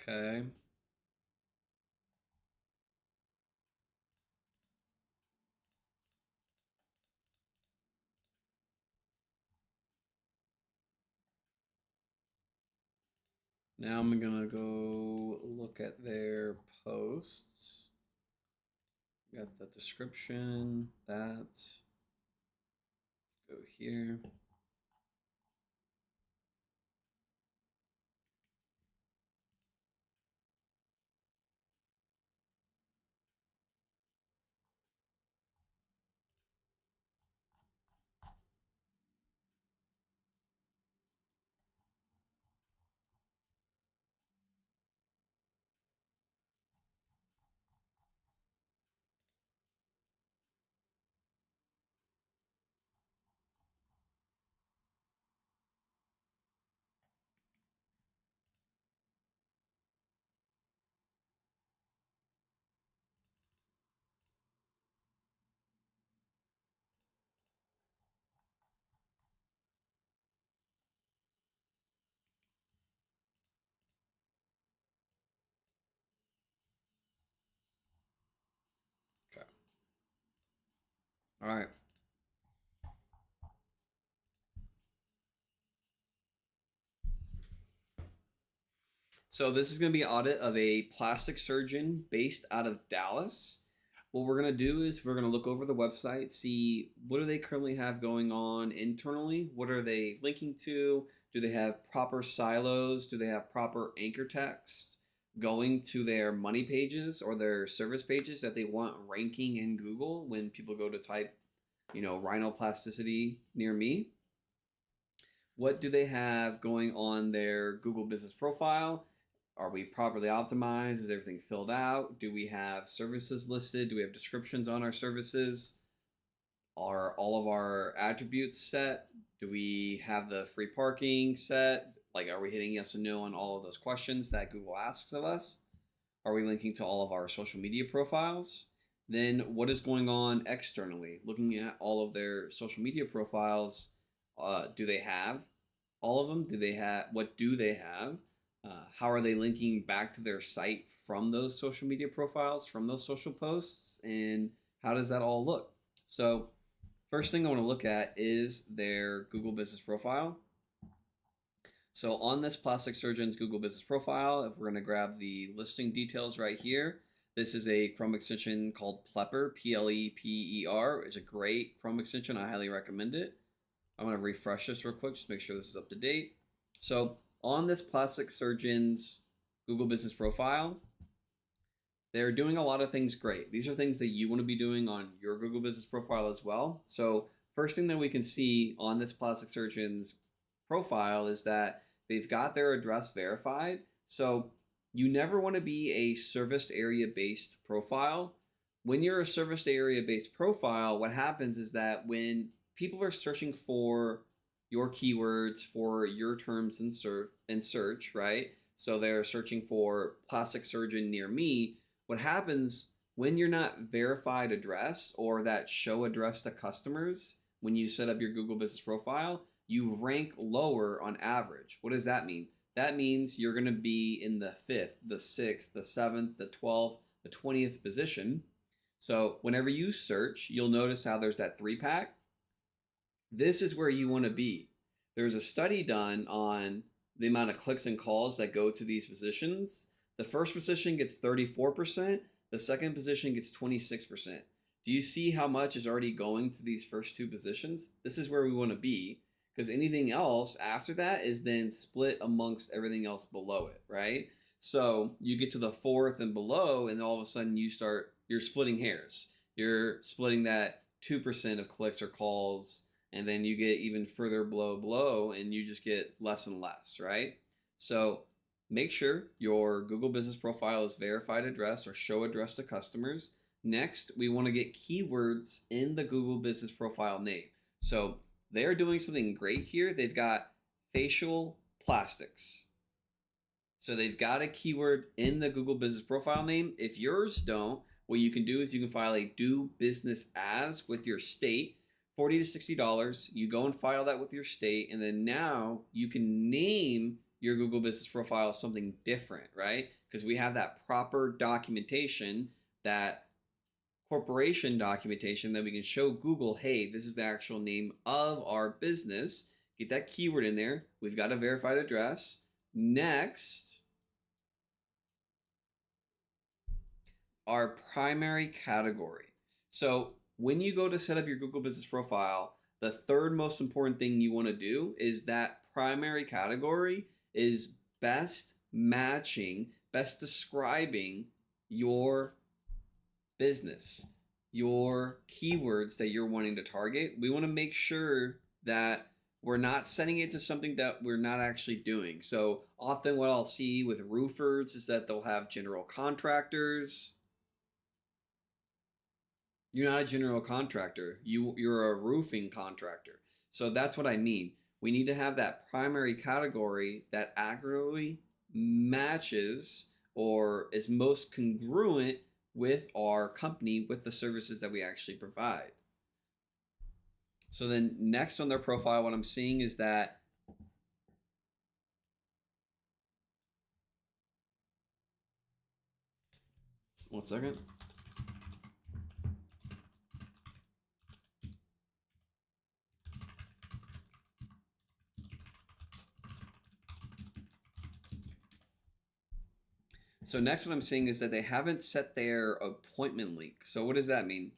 Okay. Now I'm gonna go look at their posts. Got the description. Let's go here. Okay. All right. So this is going to be an audit of a plastic surgeon based out of Dallas. What we're going to do is we're going to look over the website, see what do they currently have going on internally? What are they linking to? Do they have proper silos? Do they have proper anchor text going to their money pages or their service pages that they want ranking in Google when people go to type, rhinoplasticity near me? What do they have going on their Google business profile? Are we properly optimized? Is everything filled out? Do we have services listed? Do we have descriptions on our services? Are all of our attributes set? Do we have the free parking set? Like, are we hitting yes and no on all of those questions that Google asks of us? Are we linking to all of our social media profiles? Then what is going on externally? Looking at all of their social media profiles, do they have all of them? Do they have what do they have? How are they linking back to their site from those social media profiles, from those social posts, and how does that all look? So, first thing I want to look at is their Google Business Profile. So on this plastic surgeon's Google Business Profile, we're going to grab the listing details right here. This is a Chrome extension called Plepper, P-L-E-P-E-R. It's a great Chrome extension. I highly recommend it. I'm going to refresh this real quick, just make sure this is up to date. So on this plastic surgeon's Google Business Profile, they're doing a lot of things great. These are things that you want to be doing on your Google Business Profile as well. So first thing that we can see on this plastic surgeon's profile is that they've got their address verified. So you never want to be a serviced area based profile. When you're a serviced area based profile, what happens is that when people are searching for your keywords for your terms in search, right? So they're searching for plastic surgeon near me. What happens when you're not verified address or that show address to customers when you set up your Google Business Profile, you rank lower on average. What does that mean? That means you're going to be in the 5th, the 6th, the 7th, the 12th, the 20th position. So whenever you search, you'll notice how there's that 3-pack. This is where you want to be. There's a study done on the amount of clicks and calls that go to these positions, the first position gets 34%, the second position gets 26%. Do you see how much is already going to these first two positions? This is where we want to be, because anything else after that is then split amongst everything else below it, right? So you get to the fourth and below, and all of a sudden you're splitting hairs. You're splitting that 2% of clicks or calls, and then you get even further below, and you just get less and less, right? So make sure your Google Business Profile is verified address or show address to customers. Next, we want to get keywords in the Google Business Profile name. So they are doing something great here. They've got facial plastics. So they've got a keyword in the Google Business Profile name. If yours don't, what you can do is you can file a do business as with your state, $40 to $60. You go and file that with your state, and then now you can name your Google Business Profile something different, right? Because we have that proper documentation, that corporation documentation that we can show Google, hey, this is the actual name of our business. Get that keyword in there. We've got a verified address. Next, our primary category. So when you go to set up your Google Business Profile, the third most important thing you want to do is that primary category is best matching, best describing your business, your keywords that you're wanting to target. We want to make sure that we're not sending it to something that we're not actually doing. So often what I'll see with roofers is that they'll have general contractors. You're not a general contractor. You're a roofing contractor. So that's what I mean. We need to have that primary category that accurately matches or is most congruent with our company, with the services that we actually provide. So then next on their profile, what I'm seeing is that one second. So next what I'm seeing is that they haven't set their appointment link. So what does that mean?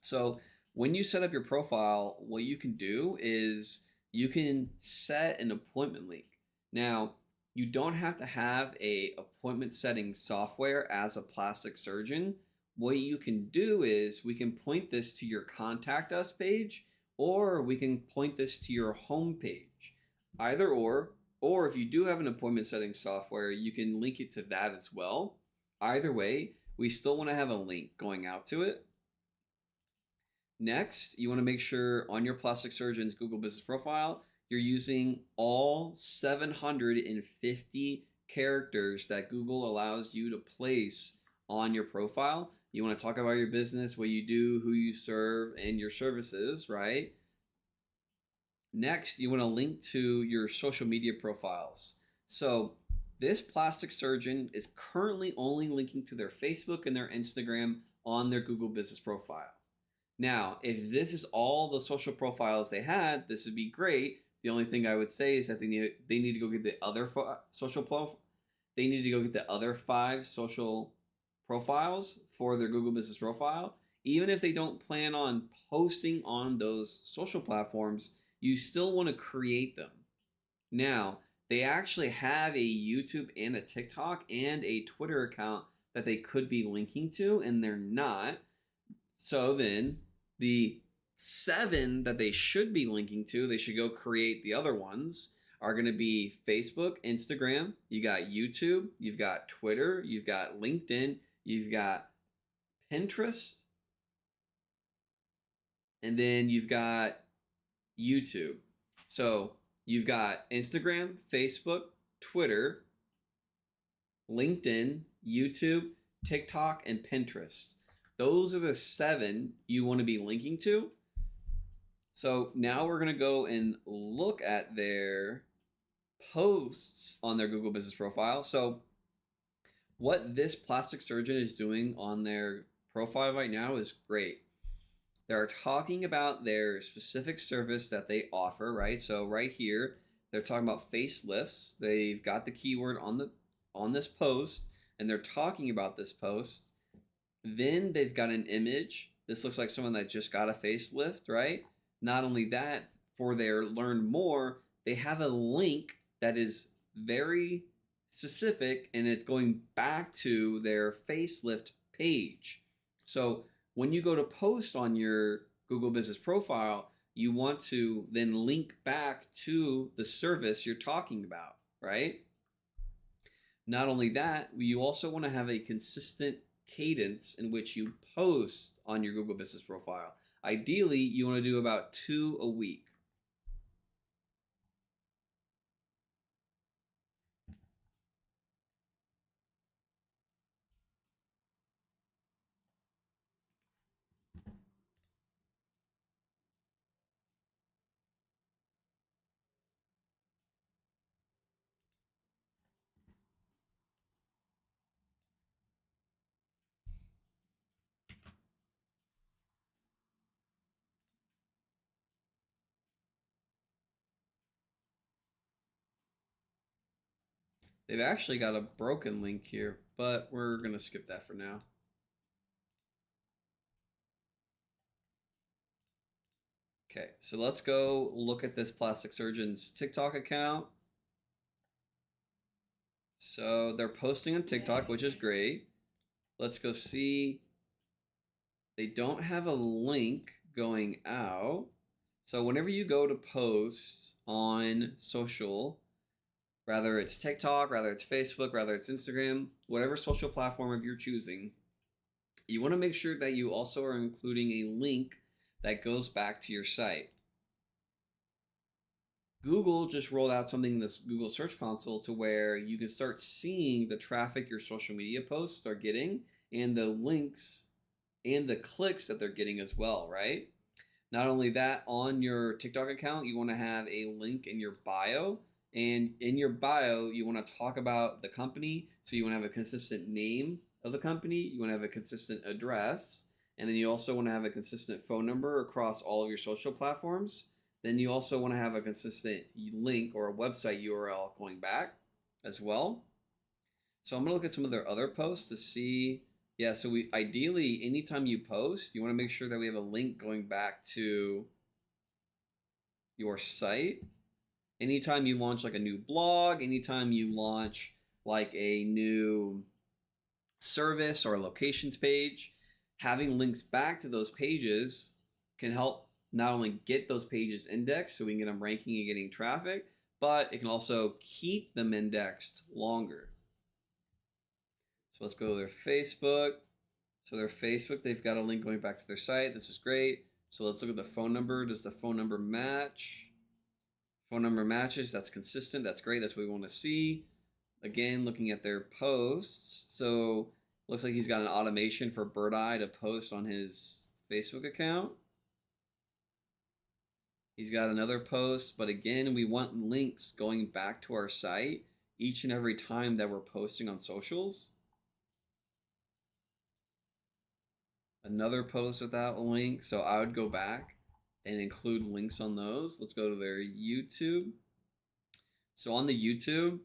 So when you set up your profile, what you can do is you can set an appointment link. Now, you don't have to have a appointment setting software as a plastic surgeon. What you can do is we can point this to your contact us page, or we can point this to your home page. Either or if you do have an appointment setting software, you can link it to that as well. Either way, we still want to have a link going out to it. Next, you want to make sure on your plastic surgeon's Google Business Profile, you're using all 750 characters that Google allows you to place on your profile. You want to talk about your business, what you do, who you serve, and your services, right? Next, you want to link to your social media profiles. So this plastic surgeon is currently only linking to their Facebook and their Instagram on their Google Business Profile. Now, if this is all the social profiles they had, this would be great. The only thing I would say is that they need to go get the other they need to go get the other 5 social profiles for their Google Business Profile. Even if they don't plan on posting on those social platforms, you still want to create them. Now, they actually have a YouTube and a TikTok and a Twitter account that they could be linking to, and they're not. So then the 7 that they should be linking to, they should go create the other ones, are going to be Facebook, Instagram, you got YouTube, you've got Twitter, you've got LinkedIn, you've got Pinterest, and then you've got YouTube. So you've got Instagram, Facebook, Twitter, LinkedIn, YouTube, TikTok, and Pinterest. Those are the 7 you want to be linking to. So now we're going to go and look at their posts on their Google Business Profile. So what this plastic surgeon is doing on their profile right now is great. They're talking about their specific service that they offer, right? So right here, They're talking about facelifts. They've got the keyword on this post, and they're talking about this post. Then they've got an image. This looks like someone that just got a facelift, right? Not only that, for their learn more, they have a link that is very specific, and it's going back to their facelift page. So when you go to post on your Google Business Profile, you want to then link back to the service you're talking about, right? Not only that, you also want to have a consistent cadence in which you post on your Google Business Profile. Ideally, you want to do about 2 a week. They've actually got a broken link here, but we're going to skip that for now. Okay, so let's go look at this plastic surgeon's TikTok account. So they're posting on TikTok, which is great. Let's go see. They don't have a link going out. So whenever you go to post on social, rather it's TikTok, rather it's Facebook, rather it's Instagram, whatever social platform of you're choosing, you want to make sure that you also are including a link that goes back to your site. Google just rolled out something in this Google Search Console to where you can start seeing the traffic your social media posts are getting and the links and the clicks that they're getting as well, right? Not only that, on your TikTok account, you want to have a link in your bio. And in your bio, you want to talk about the company. So you want to have a consistent name of the company. You want to have a consistent address. And then you also want to have a consistent phone number across all of your social platforms. Then you also want to have a consistent link or a website URL going back as well. So I'm going to look at some of their other posts to see. Yeah, so we ideally, anytime you post, you want to make sure that we have a link going back to your site. Anytime you launch like a new blog, anytime you launch like a new service or a locations page, having links back to those pages can help not only get those pages indexed so we can get them ranking and getting traffic, but it can also keep them indexed longer. So let's go to their Facebook. So their Facebook, they've got a link going back to their site. This is great. So let's look at the phone number. Does the phone number match? Phone number matches. That's consistent. That's great. That's what we want to see. Again, looking at their posts. So looks like he's got an automation for Bird Eye to post on his Facebook account. He's got another post, but again, we want links going back to our site each and every time that we're posting on socials. Another post without a link, so I would go back and include links on those. Let's go to their YouTube. So on the YouTube,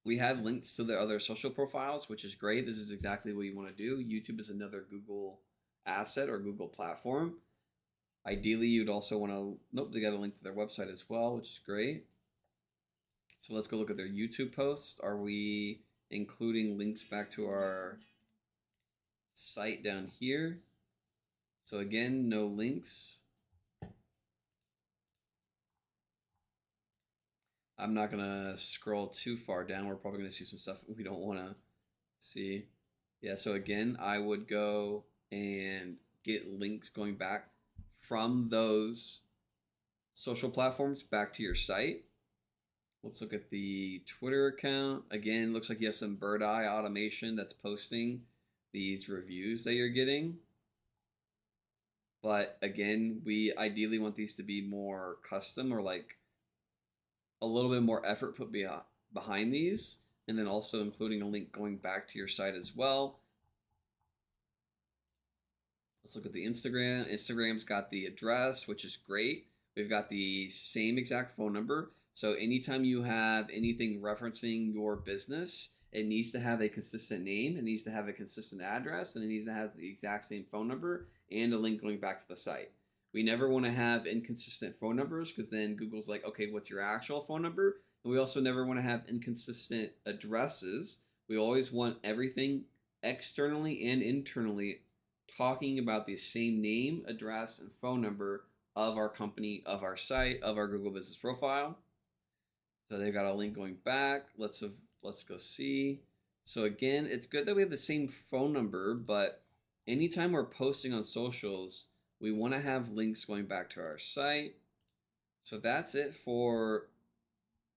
we have links to their other social profiles, which is great. This is exactly what you want to do. YouTube is another Google asset or Google platform. Ideally, you'd also want to, nope, they got a link to their website as well, which is great. So let's go look at their YouTube posts. Are we including links back to our site down here? So again, no links. I'm not gonna scroll too far down. We're probably gonna see some stuff we don't wanna see. Yeah, so again, I would go and get links going back from those social platforms back to your site. Let's look at the Twitter account. Again, looks like you have some Bird Eye automation that's posting these reviews that you're getting. But again, we ideally want these to be more custom or like a little bit more effort put behind these. And then also including a link going back to your site as well. Let's look at the Instagram. Instagram's got the address, which is great. We've got the same exact phone number. So anytime you have anything referencing your business, it needs to have a consistent name, it needs to have a consistent address, and it needs to have the exact same phone number and a link going back to the site. We never want to have inconsistent phone numbers because then Google's like, okay, what's your actual phone number? And we also never want to have inconsistent addresses. We always want everything externally and internally talking about the same name, address, and phone number of our company, of our site, of our Google Business Profile. So they've got a link going back. Let's go see. So again, it's good that we have the same phone number, but anytime we're posting on socials, we want to have links going back to our site. So that's it for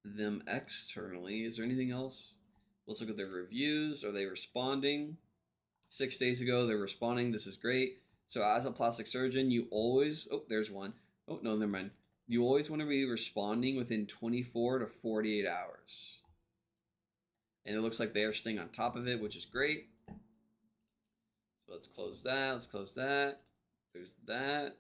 them externally. Is there anything else? Let's look at their reviews. Are they responding? 6 days ago, they're responding. This is great. So as a plastic surgeon, you always, oh, there's one. Oh, no, never mind. You always want to be responding within 24 to 48 hours. And it looks like they are staying on top of it, which is great. So let's close that. Let's close that. There's that.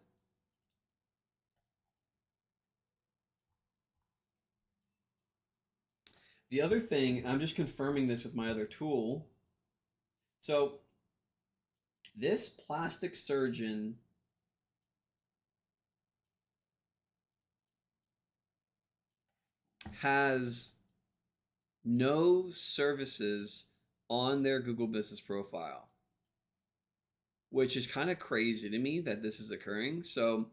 The other thing, I'm just confirming this with my other tool. So this plastic surgeon has no services on their Google Business Profile, which is kind of crazy to me that this is occurring. So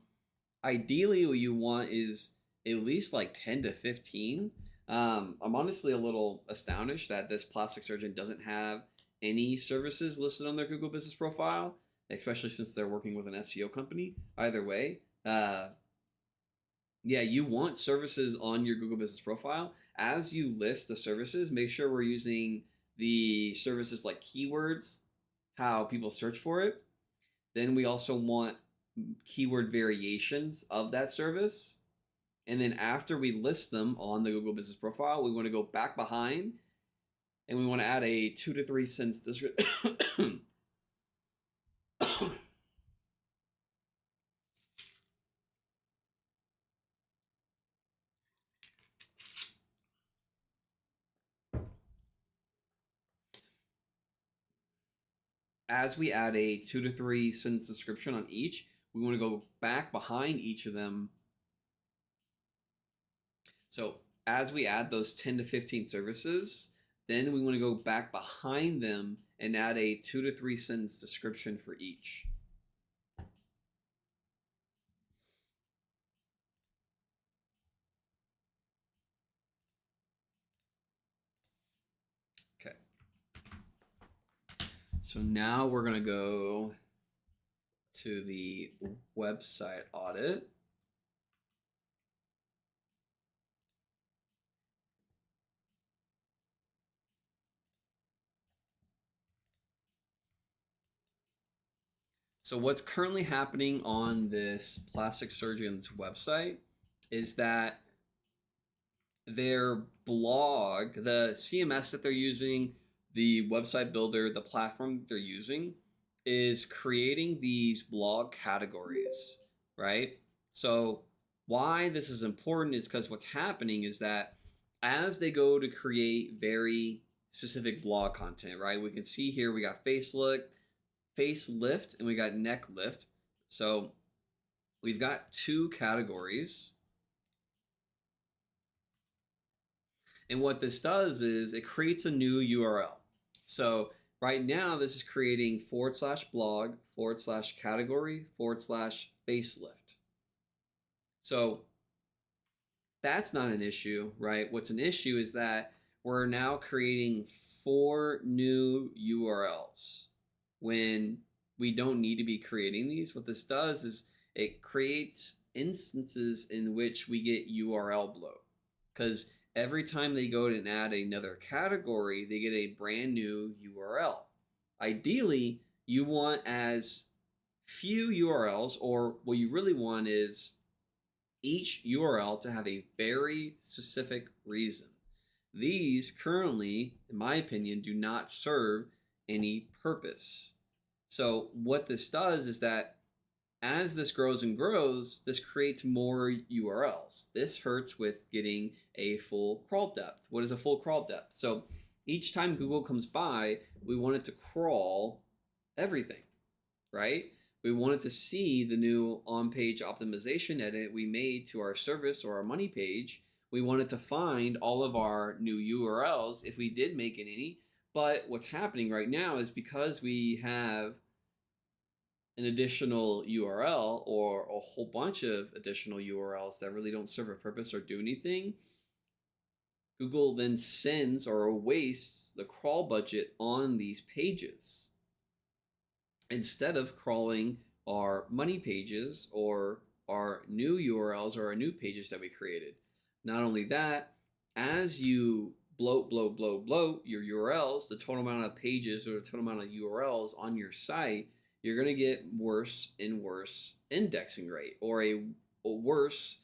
ideally what you want is at least like 10 to 15. I'm honestly a little astonished that this plastic surgeon doesn't have any services listed on their Google Business Profile, especially since they're working with an SEO company. Either way, yeah, you want services on your Google Business Profile. As you list the services, make sure we're using the services like keywords, how people search for it. Then we also want keyword variations of that service. And then after we list them on the Google Business Profile, we want to go back behind and we want to add a 2 to 3 sentence description. As we add a 2 to 3 sentence description on each, we want to go back behind each of them. So as we add those 10 to 15 services, then we want to go back behind them and add a 2 to 3 sentence description for each. Okay. So now we're going to go to the website audit. So what's currently happening on this plastic surgeon's website is that their blog, the CMS that they're using, the website builder, the platform that they're using is creating these blog categories, right? So why this is important is because what's happening is that as they go to create very specific blog content, right? We can see here we got facelift, and we got neck lift. So we've got 2 categories. And what this does is it creates a new URL. So right now this is creating /blog /category /facelift. So that's not an issue, right? What's an issue is that we're now creating 4 new URLs when we don't need to be creating these. What this does is it creates instances in which we get URL bloat, because every time they go and add another category, they get a brand new URL. Ideally, you want as few URLs, or what you really want is each URL to have a very specific reason. These currently, in my opinion, do not serve any purpose. So what this does is that As this grows and grows, this creates more URLs. This hurts with getting a full crawl depth. What is a full crawl depth? So each time Google comes by, we want it to crawl everything, right? We wanted to see the new on-page optimization edit we made to our service or our money page. We wanted to find all of our new URLs if we did make any. But what's happening right now is because we have an additional URL or a whole bunch of additional URLs that really don't serve a purpose or do anything, Google then sends or wastes the crawl budget on these pages instead of crawling our money pages or our new URLs or our new pages that we created. Not only that, as you bloat your URLs, the total amount of pages or the total amount of URLs on your site, you're going to get worse and worse indexing rate, or a worse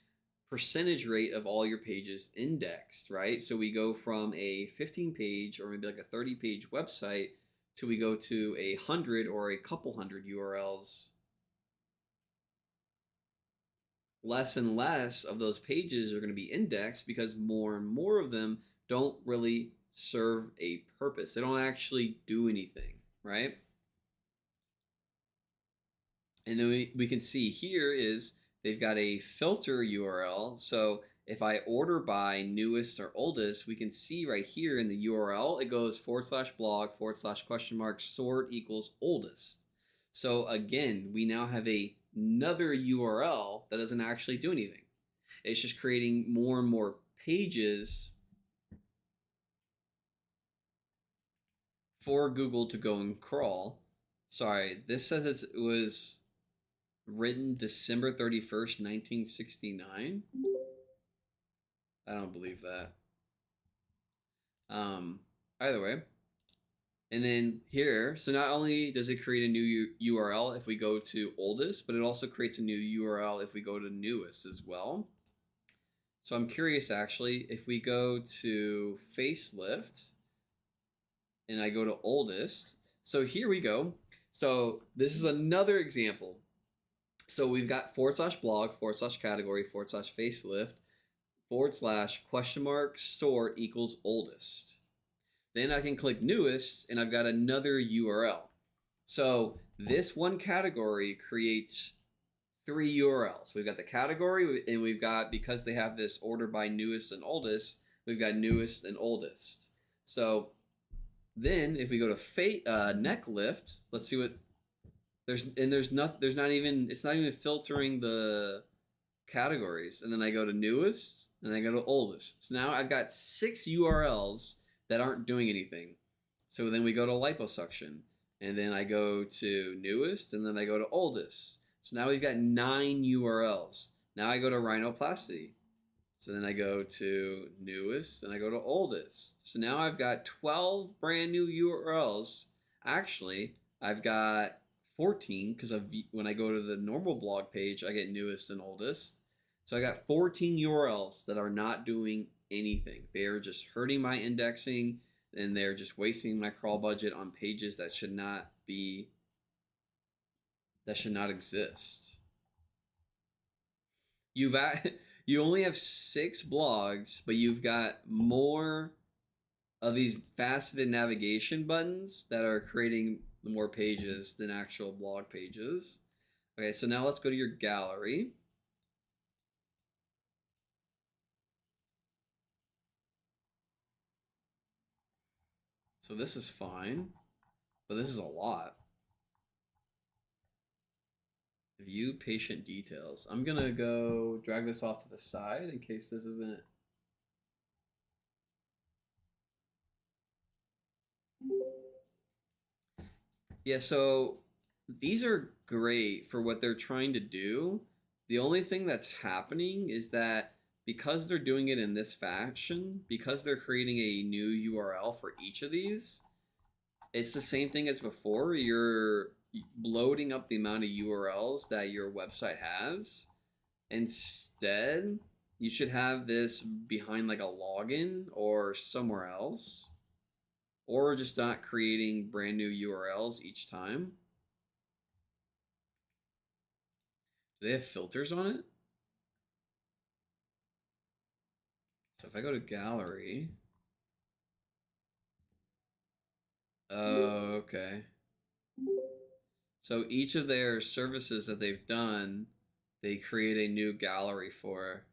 percentage rate of all your pages indexed, right? So we go from a 15 page or maybe like a 30 page website till we go to 100 or a couple hundred URLs. Less and less of those pages are going to be indexed because more and more of them don't really serve a purpose. They don't actually do anything, right? And then we can see here is they've got a filter URL. So if I order by newest or oldest, we can see right here in the URL, it goes /blog / sort equals oldest. So again, we now have another URL that doesn't actually do anything. It's just creating more and more pages for Google to go and crawl. Sorry, this says it was written December 31st, 1969. I don't believe that. Either way. And then here, so not only does it create a new URL if we go to oldest, but it also creates a new URL if we go to newest as well. So I'm curious actually, if we go to facelift and I go to oldest, so here we go. So this is another example. So we've got /blog /category /facelift / sort equals oldest. Then I can click newest and I've got another URL. So this one category creates 3 URLs. We've got the category and we've got, because they have this order by newest and oldest, we've got newest and oldest. So then if we go to neck lift, let's see what it's not even filtering the categories. And then I go to newest and I go to oldest. So now I've got 6 URLs that aren't doing anything. So then we go to liposuction and then I go to newest and then I go to oldest. So now we've got 9 URLs. Now I go to rhinoplasty. So then I go to newest and I go to oldest. So now I've got 12 brand new URLs. Actually, I've got 14 because when I go to the normal blog page, I get newest and oldest. So I got 14 URLs that are not doing anything. They are just hurting my indexing and they're just wasting my crawl budget on pages that should not exist. You only have 6 blogs, but you've got more of these faceted navigation buttons that are creating more pages than actual blog pages. Okay, so now let's go to your gallery. So this is fine, but this is a lot. View patient details. I'm gonna go drag this off to the side in case this isn't. Yeah, so these are great for what they're trying to do. The only thing that's happening is that because they're doing it in this fashion, because they're creating a new URL for each of these, it's the same thing as before. You're bloating up the amount of URLs that your website has. Instead, you should have this behind like a login or somewhere else, or just not creating brand new URLs each time. Do they have filters on it? So if I go to gallery, oh, okay. So each of their services that they've done, they create a new gallery for.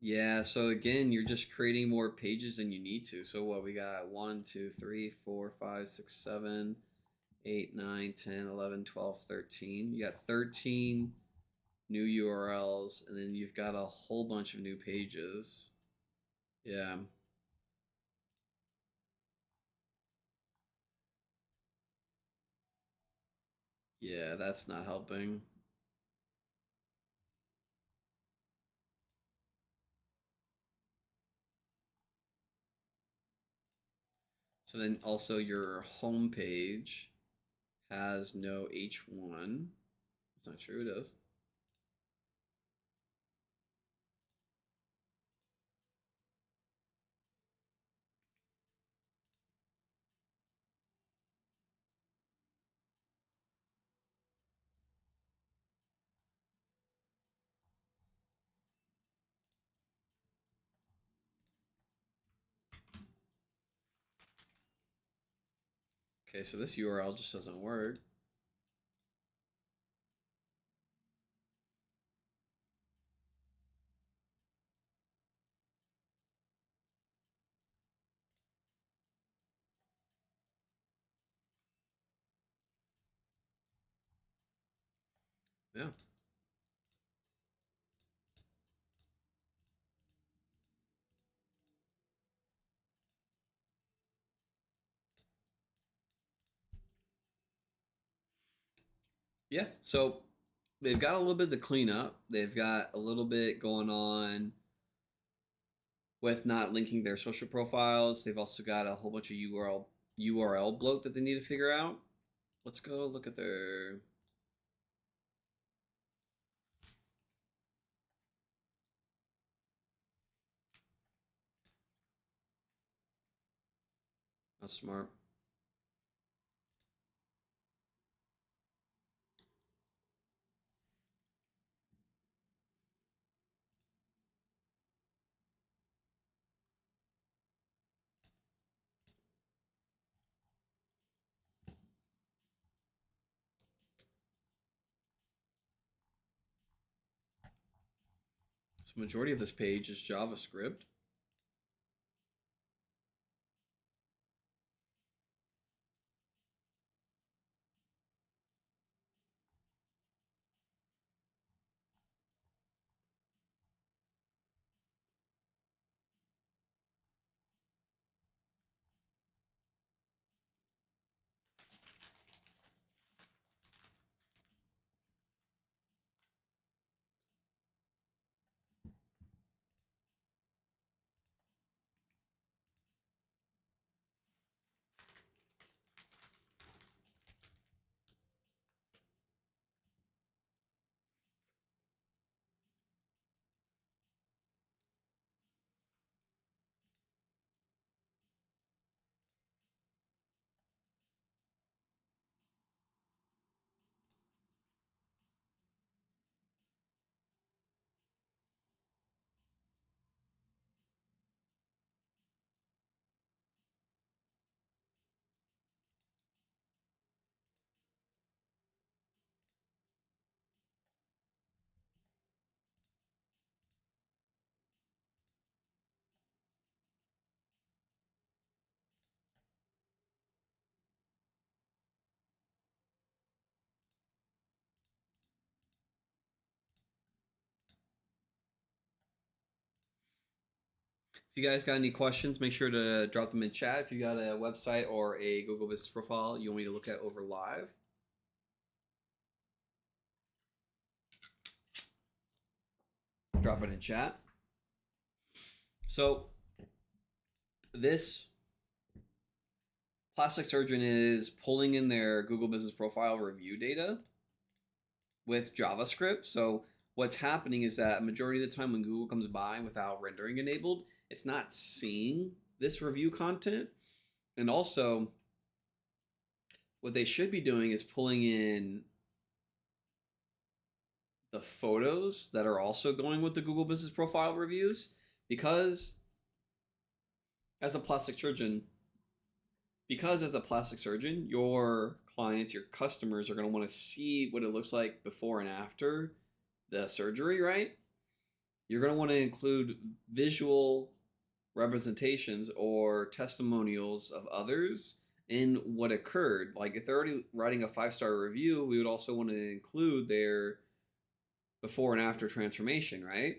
Yeah, so again, you're just creating more pages than you need to. So what we got 1, 2, 3, 4, 5, 6, 7, 8, 9, 10, 11, 12, 13. You got 13 new URLs, and then you've got a whole bunch of new pages. Yeah. Yeah, that's not helping. So then also your home page has no H1. That's not true, it does. Okay, so this URL just doesn't work. Yeah. Yeah. So they've got a little bit to clean up. They've got a little bit going on with not linking their social profiles. They've also got a whole bunch of URL bloat that they need to figure out. Let's go look at their. That's smart. So majority of this page is JavaScript. If you guys got any questions, make sure to drop them in chat. If you got a website or a Google Business profile you want me to look at over live, drop it in chat. So this plastic surgeon is pulling in their Google Business profile review data with JavaScript. So what's happening is that a majority of the time when Google comes by without rendering enabled, it's not seeing this review content. And also, what they should be doing is pulling in the photos that are also going with the Google Business Profile reviews, because as a plastic surgeon, your clients, your customers are going to want to see what it looks like before and after the surgery, right? You're going to want to include visual representations or testimonials of others in what occurred. Like if they're already writing a 5-star review, we would also want to include their before and after transformation, right?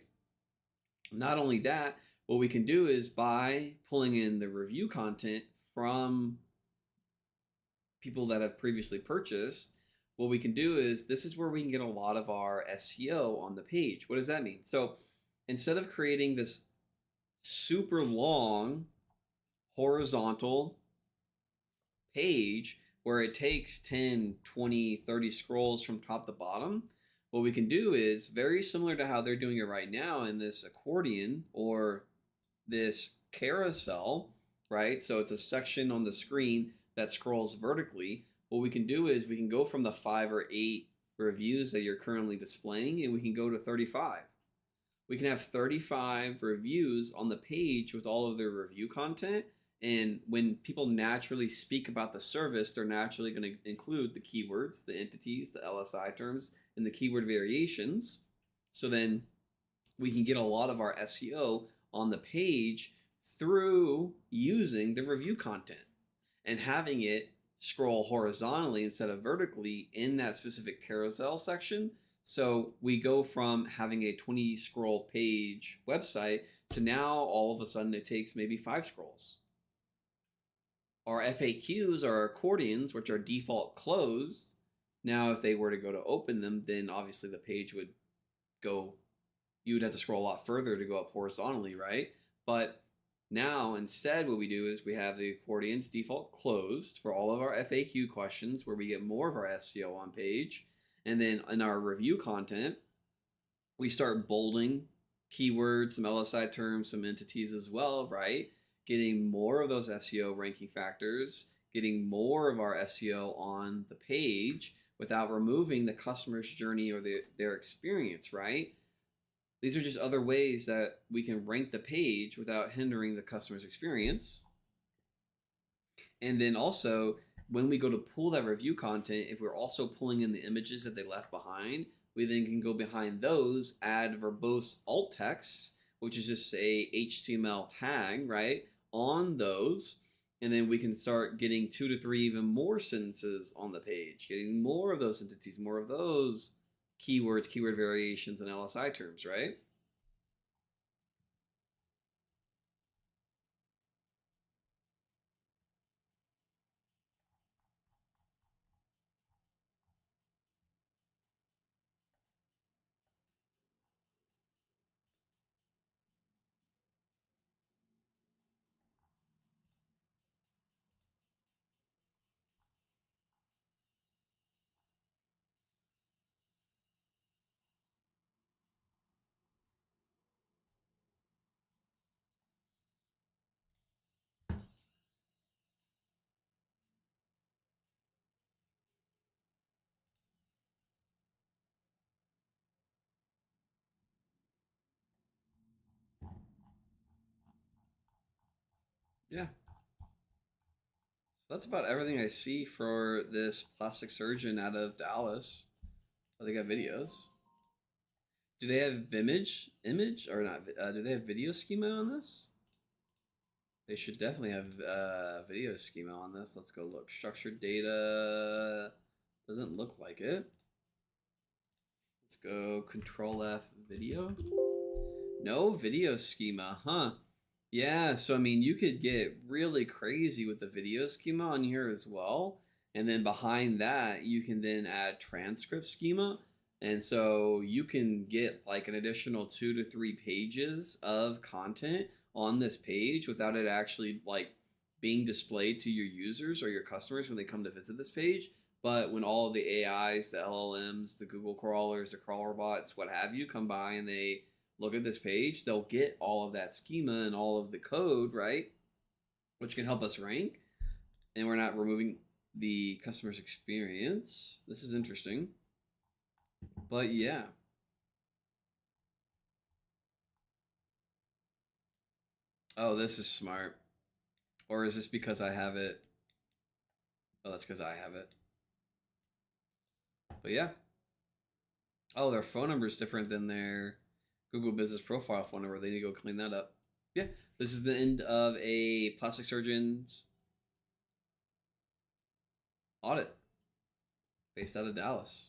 Not only that, what we can do is by pulling in the review content from people that have previously purchased, what we can do is this is where we can get a lot of our SEO on the page. What does that mean? So instead of creating this super long horizontal page where it takes 10, 20, 30 scrolls from top to bottom, what we can do is very similar to how they're doing it right now in this accordion or this carousel, right? So it's a section on the screen that scrolls vertically. What we can do is we can go from the 5 or 8 reviews that you're currently displaying and we can go to 35. We can have 35 reviews on the page with all of their review content. And when people naturally speak about the service, they're naturally going to include the keywords, the entities, the LSI terms, and the keyword variations. So then we can get a lot of our SEO on the page through using the review content and having it scroll horizontally instead of vertically in that specific carousel section. So we go from having a 20 scroll page website to now all of a sudden it takes maybe 5 scrolls. Our FAQs are accordions, which are default closed. Now, if they were to go to open them, then obviously the page would go, you would have to scroll a lot further to go up horizontally, right? But now instead what we do is we have the accordions default closed for all of our FAQ questions where we get more of our SEO on page. And then in our review content, we start bolding keywords, some LSI terms, some entities as well, right? Getting more of those SEO ranking factors, getting more of our SEO on the page without removing the customer's journey or their experience, right? These are just other ways that we can rank the page without hindering the customer's experience. And then also, when we go to pull that review content, if we're also pulling in the images that they left behind, we then can go behind those, add verbose alt text, which is just a HTML tag, right, on those. And then we can start getting 2 to 3 even more sentences on the page, getting more of those entities, more of those keywords, keyword variations, and LSI terms, right? Yeah. So that's about everything I see for this plastic surgeon out of Dallas. Oh, they got videos. Do they have image or not? Do they have video schema on this? They should definitely have video schema on this. Let's go look. Structured data doesn't look like it. Let's go Control F video. No video schema, huh? Yeah, so I mean, you could get really crazy with the video schema on here as well. And then behind that, you can then add transcript schema. And so you can get like an additional 2 to 3 pages of content on this page without it actually like being displayed to your users or your customers when they come to visit this page. But when all of the AIs, the LLMs, the Google crawlers, the crawler bots, what have you, come by and they look at this page, they'll get all of that schema and all of the code, right? Which can help us rank. And we're not removing the customer's experience. This is interesting. But yeah. Oh, this is smart. Or is this because I have it? Oh, that's because I have it. But yeah. Oh, their phone number is different than their Google Business Profile phone number. They need to go clean that up. Yeah, this is the end of a plastic surgeon's audit based out of Dallas.